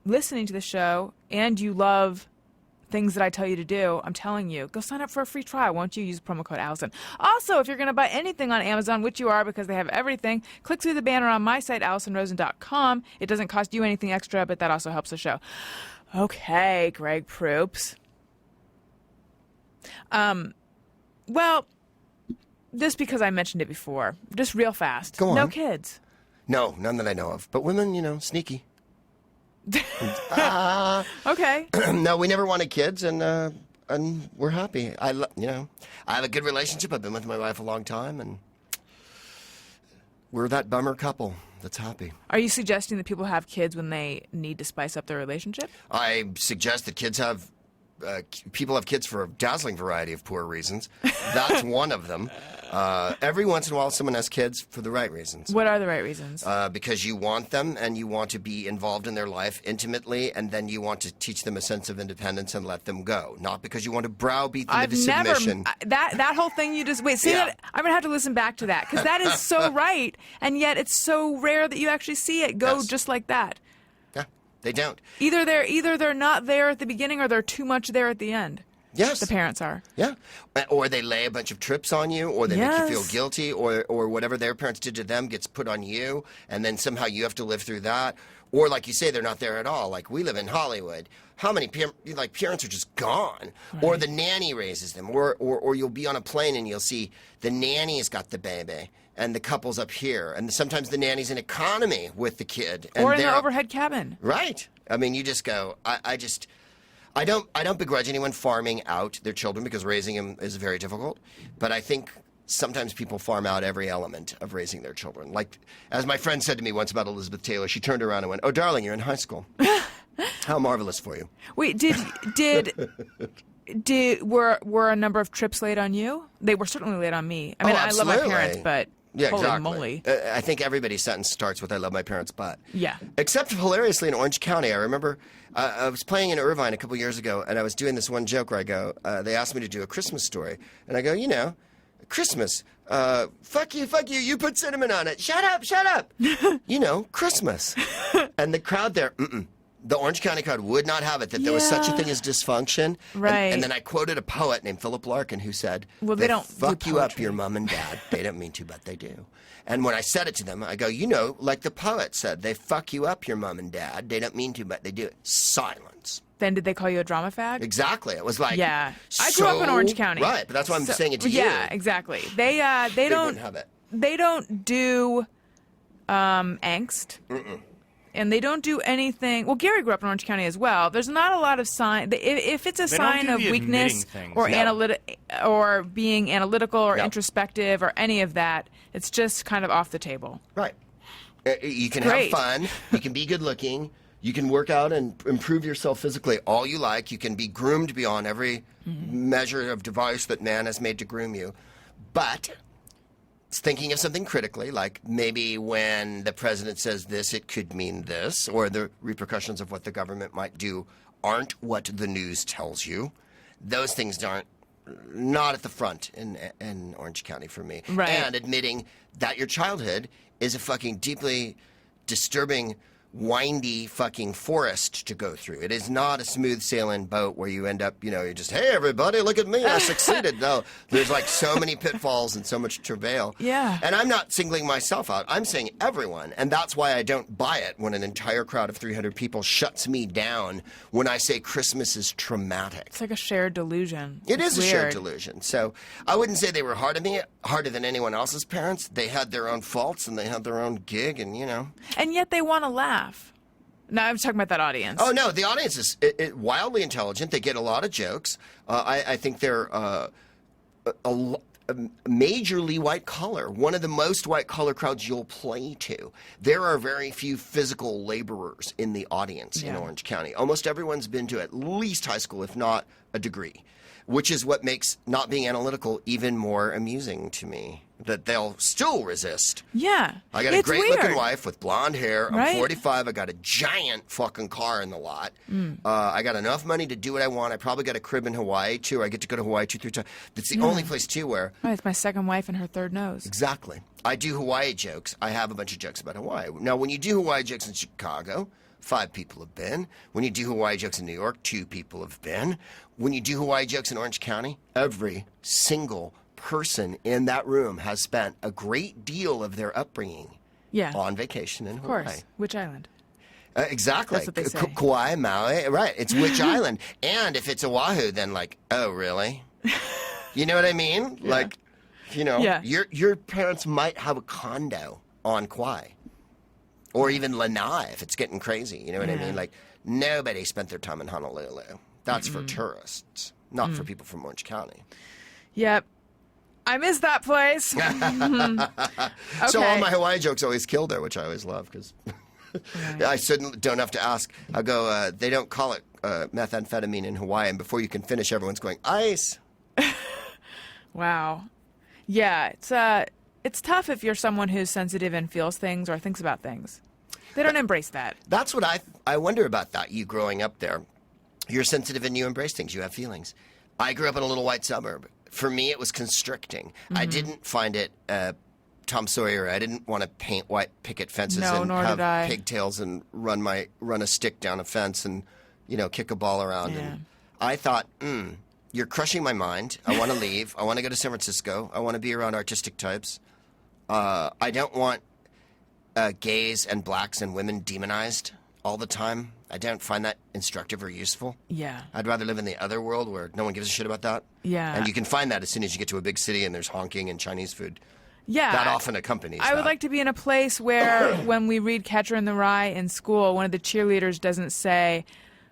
listening to the show and you love things that I tell you to do, I'm telling you, go sign up for a free trial. Won't you use promo code Allison? Also, if you're going to buy anything on Amazon, which you are because they have everything, click through the banner on my site, AlisonRosen.com. It doesn't cost you anything extra, but that also helps the show. Okay, Greg Proops. Well, just because I mentioned it before, just real fast. Go on. No kids. No, none that I know of. But women, sneaky. Okay. No, we never wanted kids, and we're happy. I have a good relationship. I've been with my wife a long time, and we're that bummer couple that's happy. Are you suggesting that people have kids when they need to spice up their relationship? I suggest that people have kids for a dazzling variety of poor reasons. That's one of them. Every once in a while, someone has kids for the right reasons. What are the right reasons? Because you want them, and you want to be involved in their life intimately, and then you want to teach them a sense of independence and let them go. Not because you want to browbeat them into submission. That whole thing you just say that. I'm gonna have to listen back to that because that is so right, and yet it's so rare that you actually see it go just like that. Yeah, they don't. Either they're not there at the beginning, or they're too much there at the end. Yes. The parents are. Yeah. Or they lay a bunch of trips on you, or they make you feel guilty, or whatever their parents did to them gets put on you, and then somehow you have to live through that. Or like you say, they're not there at all. Like we live in Hollywood. How many parents are just gone? Right. Or the nanny raises them. Or you'll be on a plane and you'll see the nanny's got the baby and the couple's up here. And sometimes the nanny's in economy with the kid. And or in the overhead cabin. Right. I mean, you just go, I don't begrudge anyone farming out their children because raising them is very difficult. But I think sometimes people farm out every element of raising their children. Like, as my friend said to me once about Elizabeth Taylor, she turned around and went, "Oh, darling, you're in high school. How marvelous for you." Wait, were a number of trips laid on you? They were certainly laid on me. I mean, I love my parents, but yeah, holy exactly. moly. I think everybody's sentence starts with "I love my parents," but yeah. Except hilariously in Orange County, I remember I was playing in Irvine a couple years ago, and I was doing this one joke where I go, they asked me to do a Christmas story, and I go, Christmas. Fuck you, you put cinnamon on it. Shut up. Christmas. And the crowd there, the Orange County crowd would not have it that there was such a thing as dysfunction. Right. And then I quoted a poet named Philip Larkin who said, well, they don't fuck you up, your mom and dad. They don't mean to, but they do. And when I said it to them, I go, like the poet said, they fuck you up, your mom and dad. They don't mean to, but they do. Silence. Then did they call you a drama fag? Exactly. It was like, yeah. I grew up in Orange County. Right, but that's why I'm saying it to you. Yeah, exactly. They don't have it. They don't do angst. And they don't do anything. Well, Gary grew up in Orange County as well. There's not a lot of sign. If it's a sign of weakness or or being analytical or introspective or any of that, it's just kind of off the table. Right. You can have fun. You can be good looking. You can work out and improve yourself physically all you like. You can be groomed beyond every measure of device that man has made to groom you. But thinking of something critically, like maybe when the president says this, it could mean this, or the repercussions of what the government might do aren't what the news tells you. Those things aren't not at the front in Orange County for me. Right. And admitting that your childhood is a fucking deeply disturbing, windy fucking forest to go through. It is not a smooth sailing boat where you end up, you're just, hey, everybody, look at me, I succeeded. No, there's like so many pitfalls and so much travail. Yeah. And I'm not singling myself out. I'm saying everyone. And that's why I don't buy it when an entire crowd of 300 people shuts me down when I say Christmas is traumatic. It's like a shared delusion. It is a weird. shared delusion. So I wouldn't say they were hard on me, harder than anyone else's parents. They had their own faults and they had their own gig and, And yet they want to laugh. No, I'm talking about that audience. Oh, no, the audience is wildly intelligent. They get a lot of jokes. I think they're majorly white collar, one of the most white collar crowds you'll play to. There are very few physical laborers in the audience in Orange County. Almost everyone's been to at least high school, if not a degree, which is what makes not being analytical even more amusing to me. That they'll still resist. Yeah. I got a great-looking wife with blonde hair. I'm 45. I got a giant fucking car in the lot. I got enough money to do what I want. I probably got a crib in Hawaii, too. I get to go to Hawaii 2-3 times. That's the only place, too, where... Right, it's my second wife and her third nose. Exactly. I do Hawaii jokes. I have a bunch of jokes about Hawaii. Now, when you do Hawaii jokes in Chicago, 5 people have been. When you do Hawaii jokes in New York, 2 people have been. When you do Hawaii jokes in Orange County, every single person in that room has spent a great deal of their upbringing on vacation in Hawaii. Of course. Which island? Exactly. That's what they say. Kauai, Maui, right. It's which island. And if it's Oahu, then like, oh, really? You know what I mean? Yeah. Like, your parents might have a condo on Kauai. Or even Lanai if it's getting crazy. You know what I mean? Like, nobody spent their time in Honolulu. That's for tourists, not for people from Orange County. Yep. I miss that place. So all my Hawaii jokes always kill there, which I always love because I don't have to ask. I'll go, they don't call it methamphetamine in Hawaii, and before you can finish, everyone's going, ice. Wow. Yeah, it's tough if you're someone who's sensitive and feels things or thinks about things. They don't embrace that. That's what I wonder about that, you growing up there. You're sensitive and you embrace things. You have feelings. I grew up in a little white suburb. For me, it was constricting. I didn't find it Tom Sawyer. I didn't want to paint white picket fences and have pigtails and run a stick down a fence and, kick a ball around. Yeah. And I thought, you're crushing my mind. I want to leave. I want to go to San Francisco. I want to be around artistic types. I don't want gays and blacks and women demonized all the time. I don't find that instructive or useful. Yeah. I'd rather live in the other world where no one gives a shit about that. Yeah. And you can find that as soon as you get to a big city and there's honking and Chinese food. Yeah. That often accompanies I would like to be in a place where when we read Catcher in the Rye in school, one of the cheerleaders doesn't say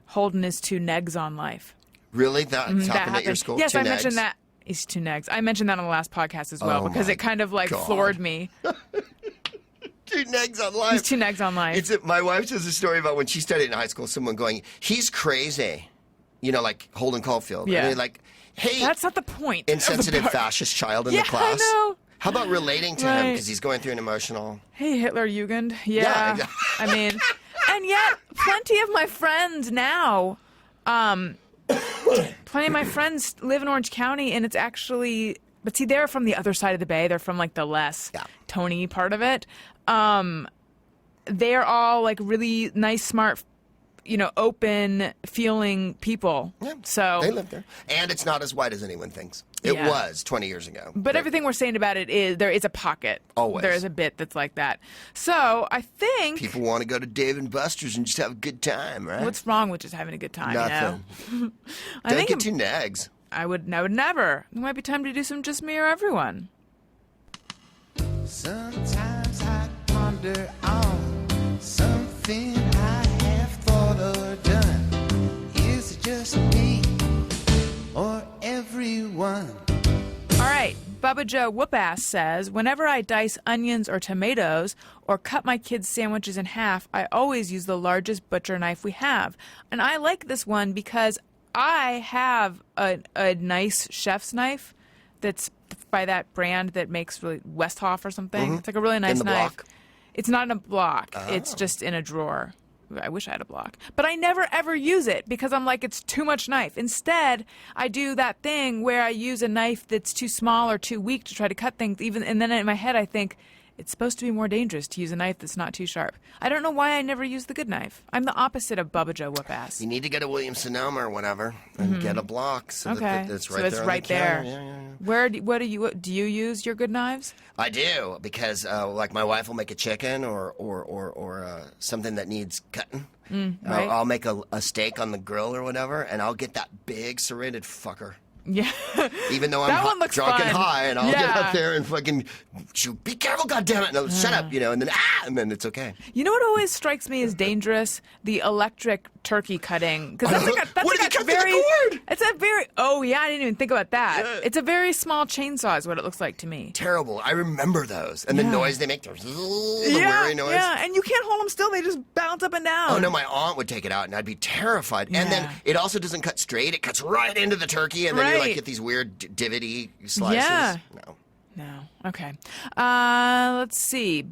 Holden is 2 negs on life. Really? That's happened at your school? Yes, 2 I negs? mentioned that. He's 2 negs. I mentioned that on the last podcast as well because it kind of floored me. 2 negs on life. He's 2 negs on life. My wife says a story about when she studied in high school, someone going, he's crazy. Like Holden Caulfield. Yeah. And they're like, hey. That's not the point. Insensitive fascist child in the class. I know. How about relating to him because he's going through an emotional... Hey, Hitler Jugend. Yeah. Exactly. I mean, and yet plenty of my friends now, plenty of my friends live in Orange County, and it's actually... But see, they're from the other side of the bay. They're from the less Tony part of it. They're all really nice, smart, open feeling people. Yeah, so they live there. And it's not as white as anyone thinks. It was 20 years ago. But everything we're saying about it is there is a pocket. Always. There is a bit that's like that. So I think... People want to go to Dave & Buster's and just have a good time, right? What's wrong with just having a good time? Nothing. I Don't think get 2 nags. I would never. It might be time to do some Just Me or Everyone. Sometimes I ponder on something I have thought or done. Is it just me or everyone? All right. Bubba Joe Whoopass says, whenever I dice onions or tomatoes or cut my kids' sandwiches in half, I always use the largest butcher knife we have. And I like this one because I have a nice chef's knife that's by that brand that makes really Westhoff or something. It's a really nice in the knife. block? It's not in a block. It's just in a drawer. I wish I had a block. But I never ever use it because I'm like, it's too much knife. Instead, I do that thing where I use a knife that's too small or too weak to try to cut things. And then in my head, I think, it's supposed to be more dangerous to use a knife that's not too sharp. I don't know why I never use the good knife. I'm the opposite of Bubba Joe Whoopass. You need to go to Williams-Sonoma or whatever and get a block so that it's right so it's there. Right on the there. Yeah. What do you use your good knives? I do because my wife will make a chicken or something that needs cutting. Right. I'll make a steak on the grill or whatever, and I'll get that big serrated fucker. Yeah. Even though That one I'm looks drunk fun. and high, and I'll get Yeah. up there and fucking shoot, be careful, goddammit, and I'll shut up, and then it's okay. You know what always strikes me as dangerous? The electric turkey cutting. Because that's What if you cut through the cord? It's a very. Oh yeah, I didn't even think about that. It's a very small chainsaw, is what it looks like to me. Terrible. I remember those. And the noise they make, the weary noise. Yeah, and you can't hold them still. They just bounce up and down. Oh, no, my aunt would take it out, and I'd be terrified. And then Yeah. it also doesn't cut straight. It cuts right into the turkey, and then you Right. get these weird divotty slices. Yeah. No. No. Okay. Let's see.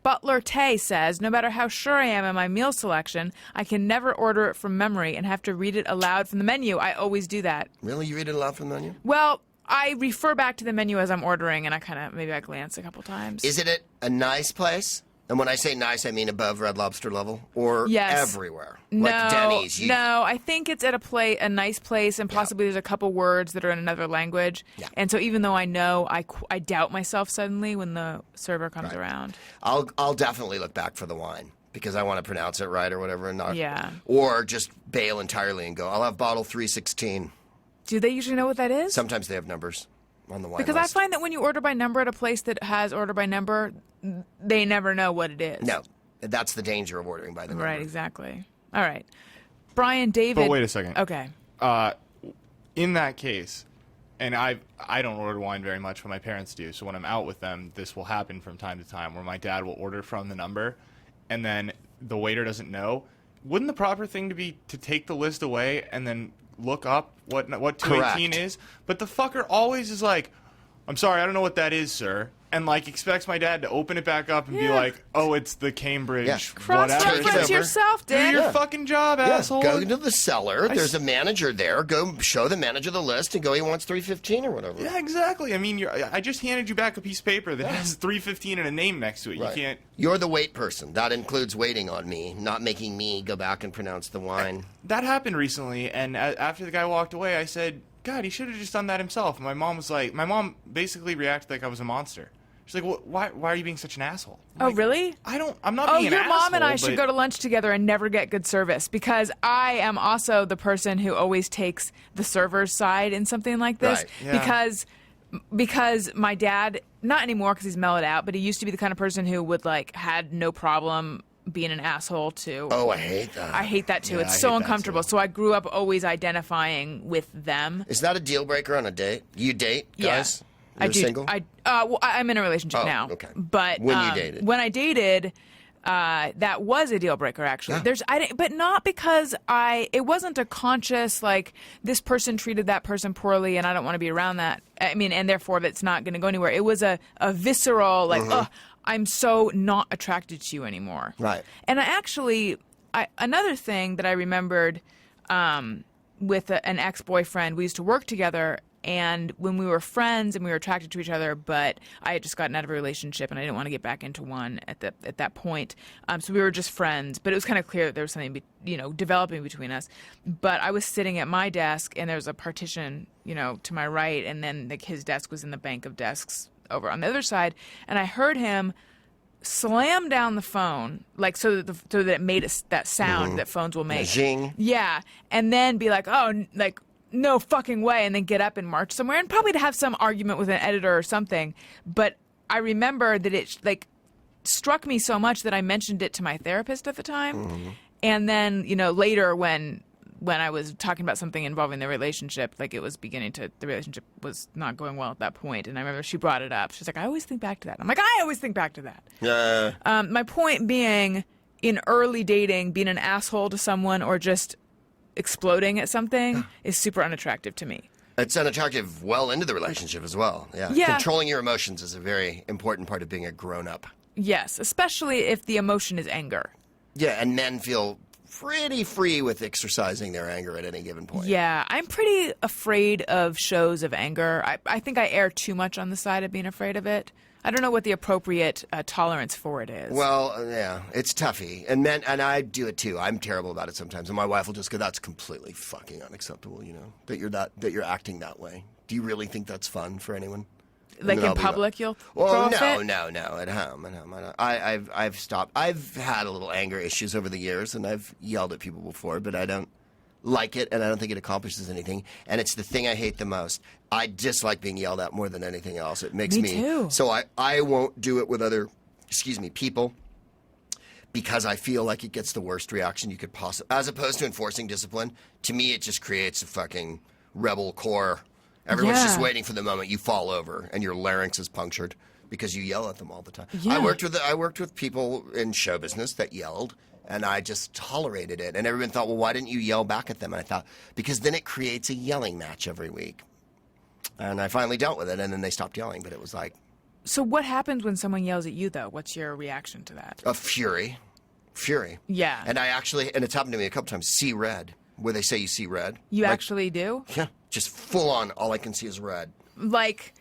Butler Tay says, no matter how sure I am in my meal selection, I can never order it from memory and have to read it aloud from the menu. I always do that. Really? You read it aloud from the menu? Well, I refer back to the menu as I'm ordering, and maybe I glance a couple times. Is it at a nice place? And when I say nice, I mean above Red Lobster level or Yes. everywhere. No, Like Denny's. no. I think it's at a nice place, and possibly there's a couple words that are in another language. Yeah. And so even though I know, I doubt myself suddenly when the server comes around. I'll definitely look back for the wine because I want to pronounce it right or whatever, and not. Yeah. Or just bail entirely and go. I'll have bottle 316. Do they usually know what that is? Sometimes they have numbers on the wine Because list. I find that when you order by number at a place that has order by number, they never know what it is. No, that's the danger of ordering by the number. Right, exactly. All right. Brian, David. But wait a second. Okay. In that case, and I don't order wine very much, but my parents do. So when I'm out with them, this will happen from time to time, where my dad will order from the number, and then the waiter doesn't know. Wouldn't the proper thing to be to take the list away and then look up what 218 Correct. is? But the fucker always is like, "I'm sorry, I don't know what that is, sir." And like expects my dad to open it back up and be Yeah. like, "Oh, it's the Cambridge Yeah. whatever." Cross-reference Whatever. yourself, Do Dick. your fucking job, Yeah, asshole. go into the cellar. There's a manager there. Go show the manager the list and go, he wants 315 or whatever. Yeah, exactly. I mean, I just handed you back a piece of paper that has 315 and a name next to it. Right. You can't. You're the wait person. That includes waiting on me, not making me go back and pronounce the wine. That happened recently, and after the guy walked away, I said, "God, he should have just done that himself." And my mom basically reacted like I was a monster. She's like, why are you being such an asshole? I'm Oh, like, really? I'm not Oh, being an your asshole. mom and I should but- go to lunch together and never get good service, because I am also the person who always takes the server's side in something like this. Right. Yeah. Because my dad, not anymore because he's mellowed out, but he used to be the kind of person who would had no problem being an asshole to. Oh, I hate that. I hate that too. Yeah, It's I so hate that uncomfortable. too. So I grew up always identifying with them. Is that a deal breaker on a date? You date, guys? Yeah. You're I do. single? I'm in a relationship Oh, now. okay. But When you dated? when I dated, that was a deal breaker. Actually, Yeah. but not because it wasn't a conscious this person treated that person poorly, and I don't want to be around that. I mean, and therefore it's not going to go anywhere. It was a visceral ugh, I'm so not attracted to you anymore. Right. And another thing that I remembered with an ex-boyfriend, we used to work together, and when we were friends and we were attracted to each other, but I had just gotten out of a relationship and I didn't want to get back into one at that point. So we were just friends, but it was kind of clear that there was something developing between us. But I was sitting at my desk, and there was a partition to my right, and then his desk was in the bank of desks over on the other side, and I heard him slam down the phone so that it made that sound that phones will make. Zing. Yeah, and then be like, "Oh, no fucking way," and then get up and march somewhere, and probably to have some argument with an editor or something. But I remember that it struck me so much that I mentioned it to my therapist at the time, and then later when I was talking about something involving the relationship, the relationship was not going well at that point, and I remember she brought it up. She's like, "I always think back to that." I'm like, "I always think back to that." My point being, in early dating, being an asshole to someone or just exploding at something is super unattractive to me. It's unattractive well into the relationship as well. Yeah. Yeah. Controlling your emotions is a very important part of being a grown-up. Yes, especially if the emotion is anger. Yeah, and men feel pretty free with exercising their anger at any given point. Yeah, I'm pretty afraid of shows of anger. I think I err too much on the side of being afraid of it. I don't know what the appropriate tolerance for it is. Well, yeah, it's toughy. And men, and I do it too. I'm terrible about it sometimes. And my wife will just go, "That's completely fucking unacceptable, that you're acting that way. Do you really think that's fun for anyone?" And like then I'll in be public, you'll Well, throw a no, fit? at home. I've stopped. I've had a little anger issues over the years, and I've yelled at people before, but I don't like it, and I don't think it accomplishes anything. And it's the thing I hate the most. I dislike being yelled at more than anything else. It makes Me me too. So I won't do it with other, people, because I feel like it gets the worst reaction you could possibly. As opposed to enforcing discipline, to me it just creates a fucking rebel core. Everyone's just Yeah. waiting for the moment you fall over and your larynx is punctured because you yell at them all the time. Yeah. I worked with people in show business that yelled, and I just tolerated it. And everyone thought, "Well, why didn't you yell back at them?" And I thought, because then it creates a yelling match every week. And I finally dealt with it, and then they stopped yelling. But it was like So what happens when someone yells at you, though? What's your reaction to that? a fury. Yeah. And and it's happened to me a couple times, see red, where they say you see red. You actually do? Yeah, just full on, all I can see is red. Like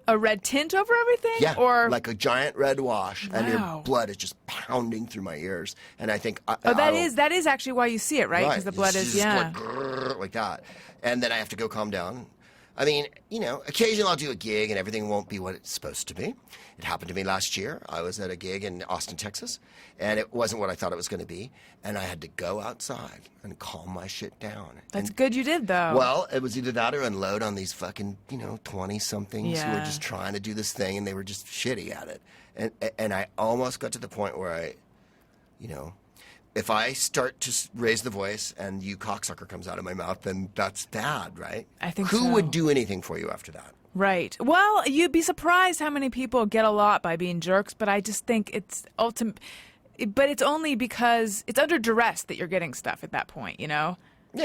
A red tint over everything? Yeah, Or like a giant red wash, and Wow. your blood is just pounding through my ears. And I think, that is actually why you see it, right? Because the blood it's is, just yeah. going grrr, like that. And then I have to go calm down. I mean, occasionally I'll do a gig and everything won't be what it's supposed to be. It happened to me last year. I was at a gig in Austin, Texas, and it wasn't what I thought it was going to be. And I had to go outside and calm my shit down. That's And- good you did, though. Well, it was either that or unload on these fucking, 20-somethings who were Yeah. just trying to do this thing, and they were just shitty at it. And I almost got to the point where if I start to raise the voice and you cocksucker comes out of my mouth, then that's bad, right? I think Who so. would do anything for you after that? Right. Well, you'd be surprised how many people get a lot by being jerks, but I just think it's ultimate. But it's only because it's under duress that you're getting stuff at that point, Yeah,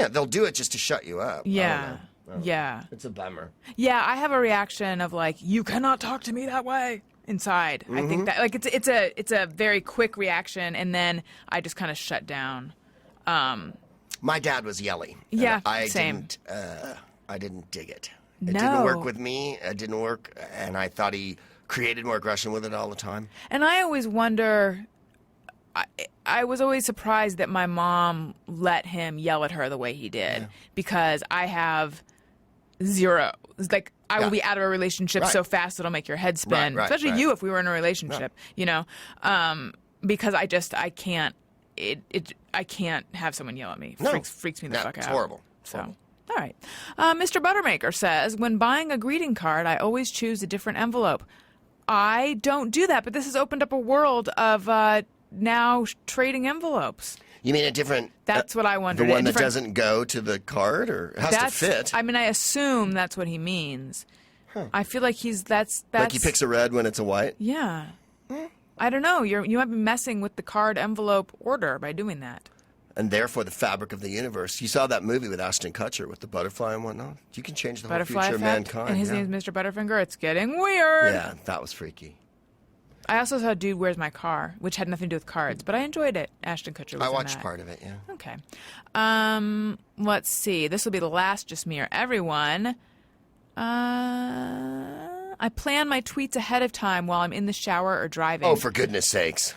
they'll do it just to shut you up. I Yeah. don't know. Yeah. It's a bummer. Yeah, I have a reaction of like, you cannot talk to me that way inside. I Mm-hmm. think that like it's a very quick reaction, and then I just kind of shut down. My dad was yelly. and Yeah, I same. I didn't dig it. It No. didn't work with me. It didn't work, and I thought he created more aggression with it all the time. And I always wonder. I was always surprised that my mom let him yell at her the way he did, because I have zero. It's like I will Yeah. be out of a relationship Right. so fast it'll make your head spin. Right, Especially right. you if we were in a relationship, because I can't. I can't have someone yell at me. No. Freaks me the No, fuck it's out. horrible. So. Horrible. All right. Mr. Buttermaker says, when buying a greeting card, I always choose a different envelope. I don't do that, but this has opened up a world of now trading envelopes. You mean a different? That's what I wondered. The one A that different- doesn't go to the card, or it has to fit. I mean, I assume that's what he means. I feel like that's Like he picks a red when it's a white. yeah. I don't know. You might be messing with the card envelope order by doing that. And therefore the fabric of the universe. You saw that movie with Ashton Kutcher with the butterfly and whatnot. You can change the whole Butterfly future of effect, mankind. and his yeah. name is Mr. Butterfinger. It's getting weird. Yeah, that was freaky. I also saw Dude, Where's My Car, which had nothing to do with cards, but I enjoyed it. Ashton Kutcher was I in watched that. part of it, yeah. Okay. Let's see. This will be the last Just Me or Everyone. I plan my tweets ahead of time while I'm in the shower or driving. Oh, for goodness sakes.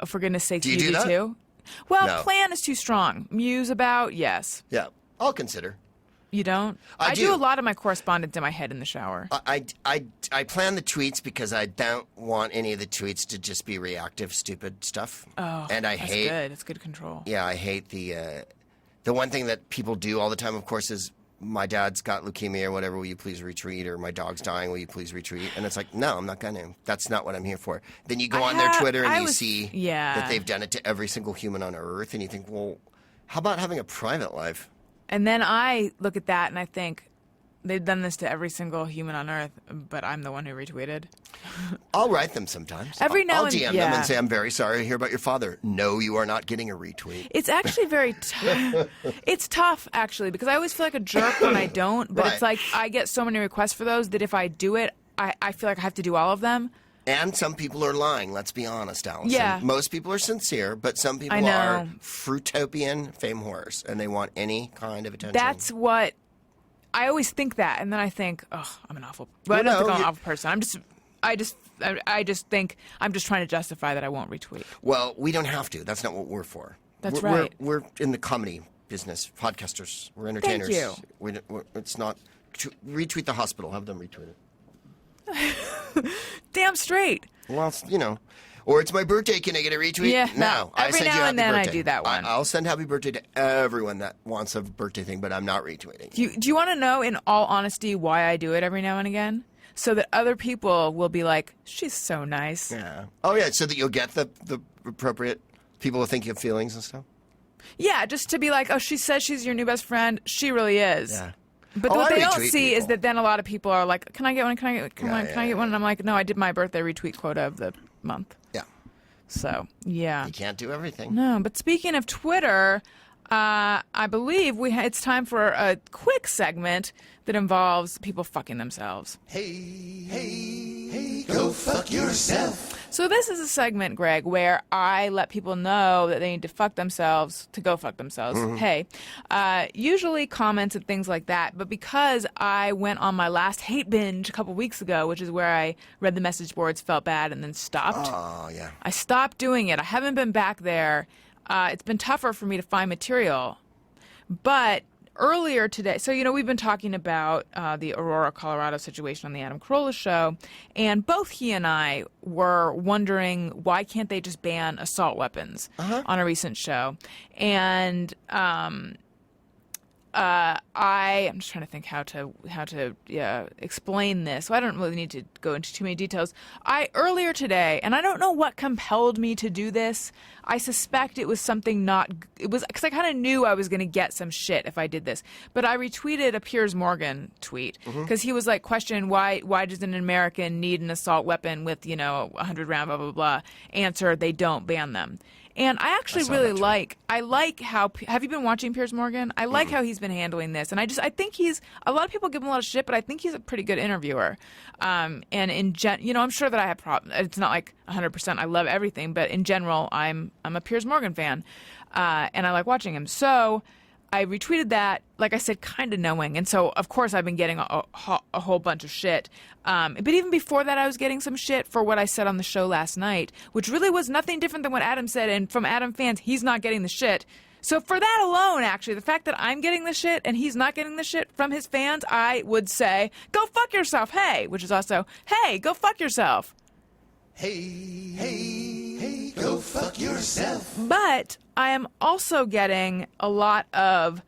Oh, for goodness sakes, Do you do that? too? Well, No. plan is too strong. Muse about, yes. Yeah, I'll consider. You don't? I do do. a lot of my correspondence in my head in the shower. I plan the tweets because I don't want any of the tweets to just be reactive, stupid stuff. Oh, and I that's hate. good. It's good control. Yeah, I hate the one thing that people do all the time, of course, is my dad's got leukemia or whatever, will you please retweet? Or my dog's dying, will you please retweet? And it's like, no, I'm not going to. That's not what I'm here for. Then you go on their Twitter and you see that they've done it to every single human on Earth, and you think, well, how about having a private life? And then I look at that and I think, they've done this to every single human on Earth, but I'm the one who retweeted. I'll write them sometimes. Every now I'll and- DM them yeah. and say, I'm very sorry to hear about your father. No, you are not getting a retweet. It's actually very it's tough, actually, because I always feel like a jerk when I don't, but it's Right. like I get so many requests for those that if I do it, I feel like I have to do all of them. And some people are lying, let's be honest, Alison. Yeah. Most people are sincere, but some people I know. are fruitopian fame whores, and they want any kind of attention. That's what I always think that, and then I think, oh, I'm an awful. Well, I Well, don't think no, I'm an you- awful person. I just think I'm just trying to justify that I won't retweet. Well, we don't have to. That's not what we're for. That's we're, right. We're in the comedy business, podcasters. We're entertainers. you. It's not. Retweet the hospital. Have them retweet it. Damn straight. Well, or it's my birthday. Can I get a retweet? Yeah, no. I every send now you and happy then I birthday. do that one. I'll send happy birthday to everyone that wants a birthday thing, but I'm not retweeting. Do you want to know, in all honesty, why I do it every now and again? So that other people will be like, she's so nice. Yeah. Oh, yeah. So that you'll get the appropriate people will think you have feelings and stuff. Yeah, just to be like, oh, she says she's your new best friend. She really is. Yeah. But Oh, what I they don't retweet see is people. that then a lot of people are like, can I get one? Can I get one? Yeah, Can I get one? And I'm like, no, I did my birthday retweet quota of the month. Yeah. So, yeah. You can't do everything. No, but speaking of Twitter, I believe it's time for a quick segment that involves people fucking themselves. Hey, hey, go fuck yourself. So this is a segment, Greg, where I let people know that they need to fuck themselves to go fuck themselves. Hey, usually comments and things like that. But because I went on my last hate binge a couple weeks ago, which is where I read the message boards, felt bad, and then stopped. Oh, yeah. I stopped doing it. I haven't been back there. It's been tougher for me to find material. But earlier today, so, we've been talking about the Aurora, Colorado situation on the Adam Carolla show, and both he and I were wondering why can't they just ban assault weapons on a recent show. And I'm just trying to think how to explain this. Well, I don't really need to go into too many details. Earlier today, and I don't know what compelled me to do this. I suspect it was something it was because I kind of knew I was going to get some shit if I did this. But I retweeted a Piers Morgan tweet because he was like, question why does an American need an assault weapon with 100 round blah blah blah? Answer: they don't ban them. And I actually really I like how, have you been watching Piers Morgan? I like how he's been handling this. And I think a lot of people give him a lot of shit, but I think he's a pretty good interviewer. And I'm sure that I have problems. It's not like 100% I love everything, but in general, I'm a Piers Morgan fan. And I like watching him. So I retweeted that, like I said, kind of knowing. And so, of course, I've been getting a whole bunch of shit. But even before that, I was getting some shit for what I said on the show last night, which really was nothing different than what Adam said. And from Adam fans, he's not getting the shit. So for that alone, actually, the fact that I'm getting the shit and he's not getting the shit from his fans, I would say, go fuck yourself, hey, which is also, hey, go fuck yourself. Hey, go fuck yourself. But I am also getting a lot of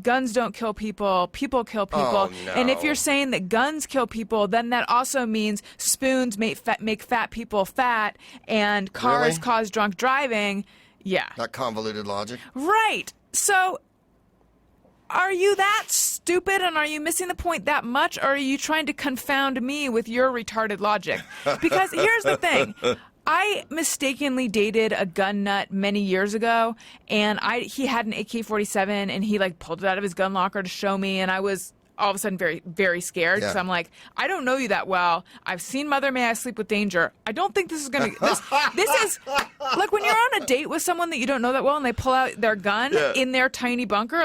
guns don't kill people, people kill people. Oh, no. And if you're saying that guns kill people, then that also means spoons make fat people fat and cars Really? cause drunk driving. Yeah. That convoluted logic. Right. So are you that stupid and are you missing the point that much, or are you trying to confound me with your retarded logic? Because here's the thing. I mistakenly dated a gun nut many years ago, and he had an AK-47, and he pulled it out of his gun locker to show me, and I was all of a sudden very, very scared because I'm like, I don't know you that well. I've seen Mother May I Sleep with Danger. I don't think this is going to... This is... Like when you're on a date with someone that you don't know that well and they pull out their gun in their tiny bunker,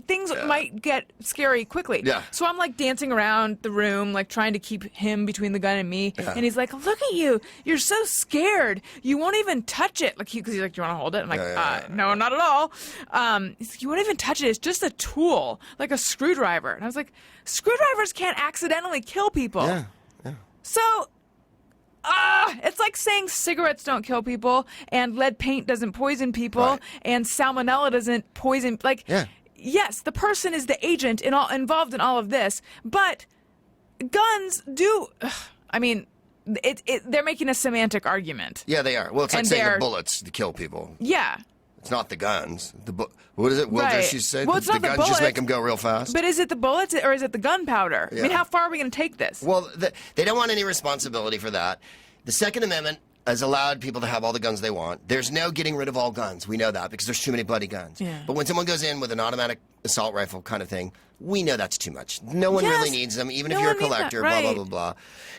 things might get scary quickly. Yeah. So I'm dancing around the room, trying to keep him between the gun and me. Yeah. And he's like, look at you. You're so scared. You won't even touch it. Because he's like, do you want to hold it? I'm like, no, not at all. He's like, you won't even touch it. It's just a tool, like a screwdriver. And I was like, screwdrivers can't accidentally kill people. Yeah. So... it's like saying cigarettes don't kill people and lead paint doesn't poison people and salmonella doesn't poison. Yes, the person is the agent involved in all of this, but guns do. I mean, they're making a semantic argument. Yeah, they are. Well, it's like saying the bullets to kill people. Yeah. It's not the guns. What is it? What did she say? Well, it's the not guns bullets, just make them go real fast? But is it the bullets or is it the gunpowder? Yeah. I mean, how far are we going to take this? Well, they don't want any responsibility for that. The Second Amendment has allowed people to have all the guns they want. There's no getting rid of all guns. We know that because there's too many bloody guns. Yeah. But when someone goes in with an automatic assault rifle kind of thing, we know that's too much. No one really needs them, even if you're a collector, blah, blah, blah, blah.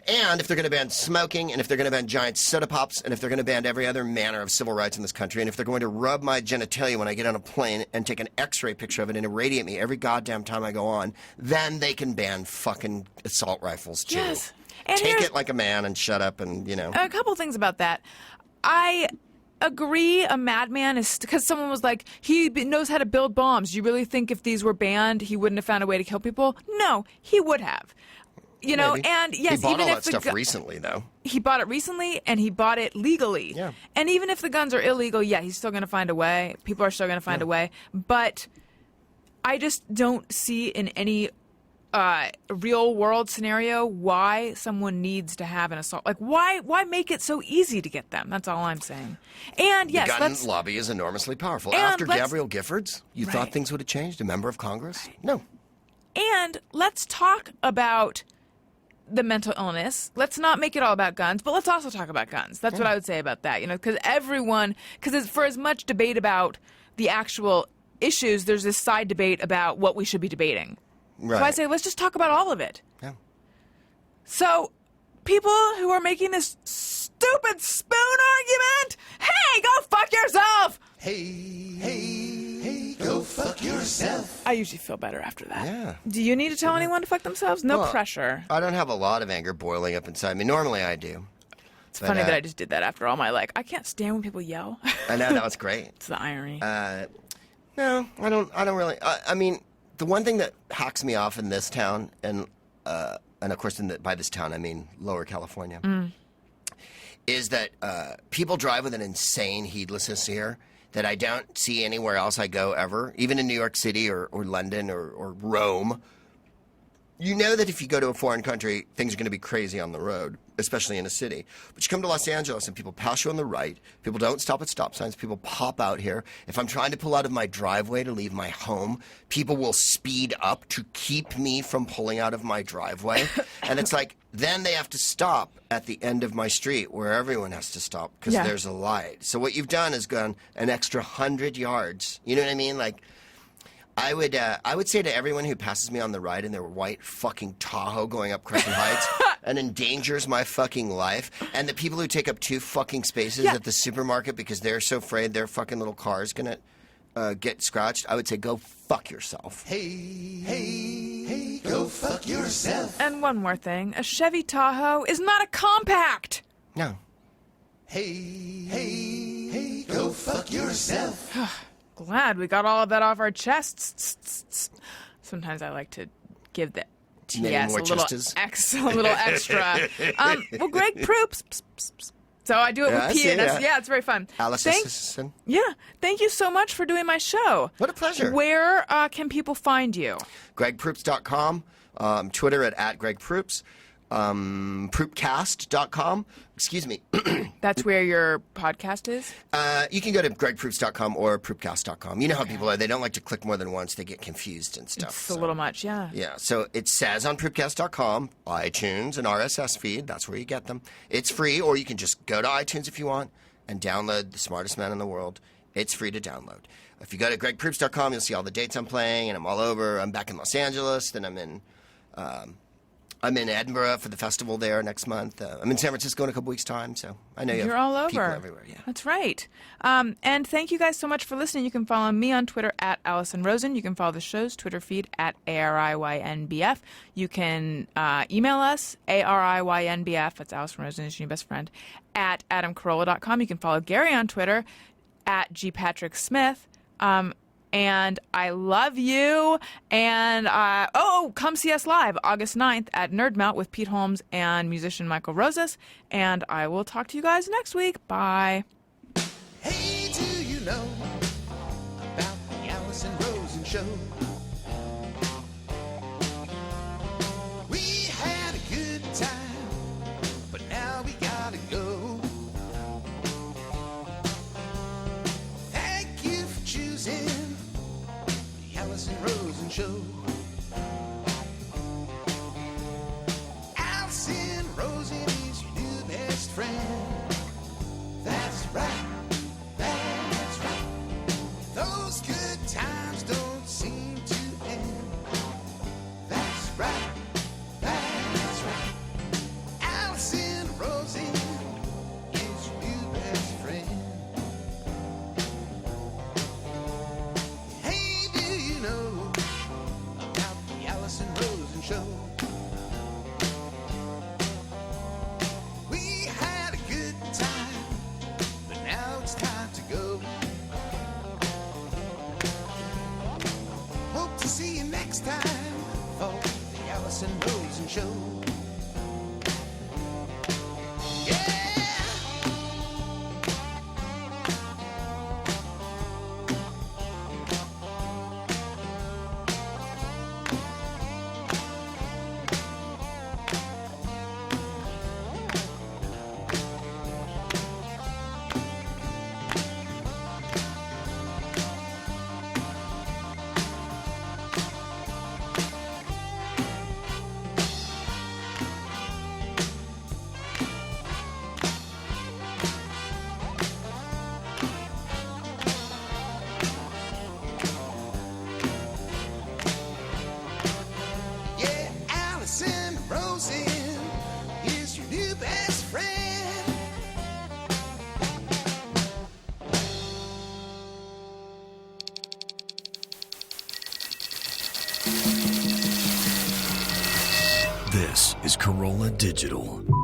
And if they're going to ban smoking, and if they're going to ban giant soda pops, and if they're going to ban every other manner of civil rights in this country, and if they're going to rub my genitalia when I get on a plane and take an x-ray picture of it and irradiate me every goddamn time I go on, then they can ban fucking assault rifles too. Yes. And take it like a man and shut up and, A couple things about that. I agree a madman is... Because someone was like, he knows how to build bombs. You really think if these were banned, he wouldn't have found a way to kill people? No, he would have. Maybe. And yes, he bought even all if that stuff recently, though. He bought it recently, and he bought it legally. Yeah. And even if the guns are illegal, he's still going to find a way. People are still going to find a way. But I just don't see in any... real world scenario why someone needs to have an assault. Why make it so easy to get them? That's all I'm saying. And yes, the gun lobby is enormously powerful. After Gabrielle Giffords, you thought things would have changed? A member of Congress? No. And let's talk about the mental illness. Let's not make it all about guns, but let's also talk about guns. That's what I would say about that. Because for as much debate about the actual issues, there's this side debate about what we should be debating. Right. So I say, let's just talk about all of it. Yeah. So, people who are making this stupid spoon argument, hey, go fuck yourself! Hey, go fuck yourself. I usually feel better after that. Yeah. Do you need to tell anyone to fuck themselves? No Well, pressure. I don't have a lot of anger boiling up inside me. Normally I do. It's funny that I just did that after all my, I can't stand when people yell. I know, that was great. It's the irony. No, I don't really. I mean, the one thing that hacks me off in this town, and of course by this town I mean Lower California, is that people drive with an insane heedlessness here that I don't see anywhere else I go ever, even in New York City or London or Rome. You know that if you go to a foreign country, things are going to be crazy on the road, especially in a city. But you come to Los Angeles and people pass you on the right. People don't stop at stop signs. People pop out here. If I'm trying to pull out of my driveway to leave my home, people will speed up to keep me from pulling out of my driveway. And it's like, then they have to stop at the end of my street where everyone has to stop because there's a light. So what you've done is gone an extra 100 yards. You know what I mean? I would say to everyone who passes me on the right in their white fucking Tahoe going up Crescent Heights and endangers my fucking life, and the people who take up 2 fucking spaces at the supermarket because they're so afraid their fucking little car is gonna get scratched, I would say go fuck yourself. Hey, go fuck yourself. And one more thing. A Chevy Tahoe is not a compact. No. Hey, go fuck yourself. Glad we got all of that off our chests. Sometimes I like to give the TS more a little, chestes? a little extra. Well, Greg Proops. So I do it with P and S. Yeah, it's very fun. Alison. Yeah, thank you so much for doing my show. What a pleasure. Where can people find you? GregProops.com, Twitter at GregProops, Proopcast.com. Excuse me. That's where your podcast is? You can go to gregproops.com or proopcast.com. You know how people are. They don't like to click more than once. They get confused and stuff. It's a little much, yeah. Yeah, so it says on proopcast.com, iTunes, and RSS feed. That's where you get them. It's free, or you can just go to iTunes if you want and download The Smartest Man in the World. It's free to download. If you go to gregproops.com, you'll see all the dates I'm playing, and I'm all over. I'm back in Los Angeles, then I'm in Edinburgh for the festival there next month. I'm in San Francisco in a couple weeks' time, so I know You're all over. people everywhere. Yeah. That's right. And thank you guys so much for listening. You can follow me on Twitter at Alison Rosen. You can follow the show's Twitter feed at ARIYNBF. You can email us, ARIYNBF, that's Alison Rosen, is your best friend, at AdamCarolla.com. You can follow Gary on Twitter at GPatrickSmith. And I love you. And, come see us live August 9th at Nerdmelt with Pete Holmes and musician Michael Rosas. And I will talk to you guys next week. Bye. Hey, do you know about the Alison Rosen show? We had a good time, but now we gotta go. Thank you for choosing the Alison Rosen show. Alison Rosen is your new best friend. That's right. That's right. Those good times don't seem to end. That's right. That's right. Alison Rosen is your new best friend. Hey, do you know about the Alison Rosen show? We had a good time, but now it's time to go. Hope to see you next time for the Alison Rosen show. Yeah! This is Corolla Digital.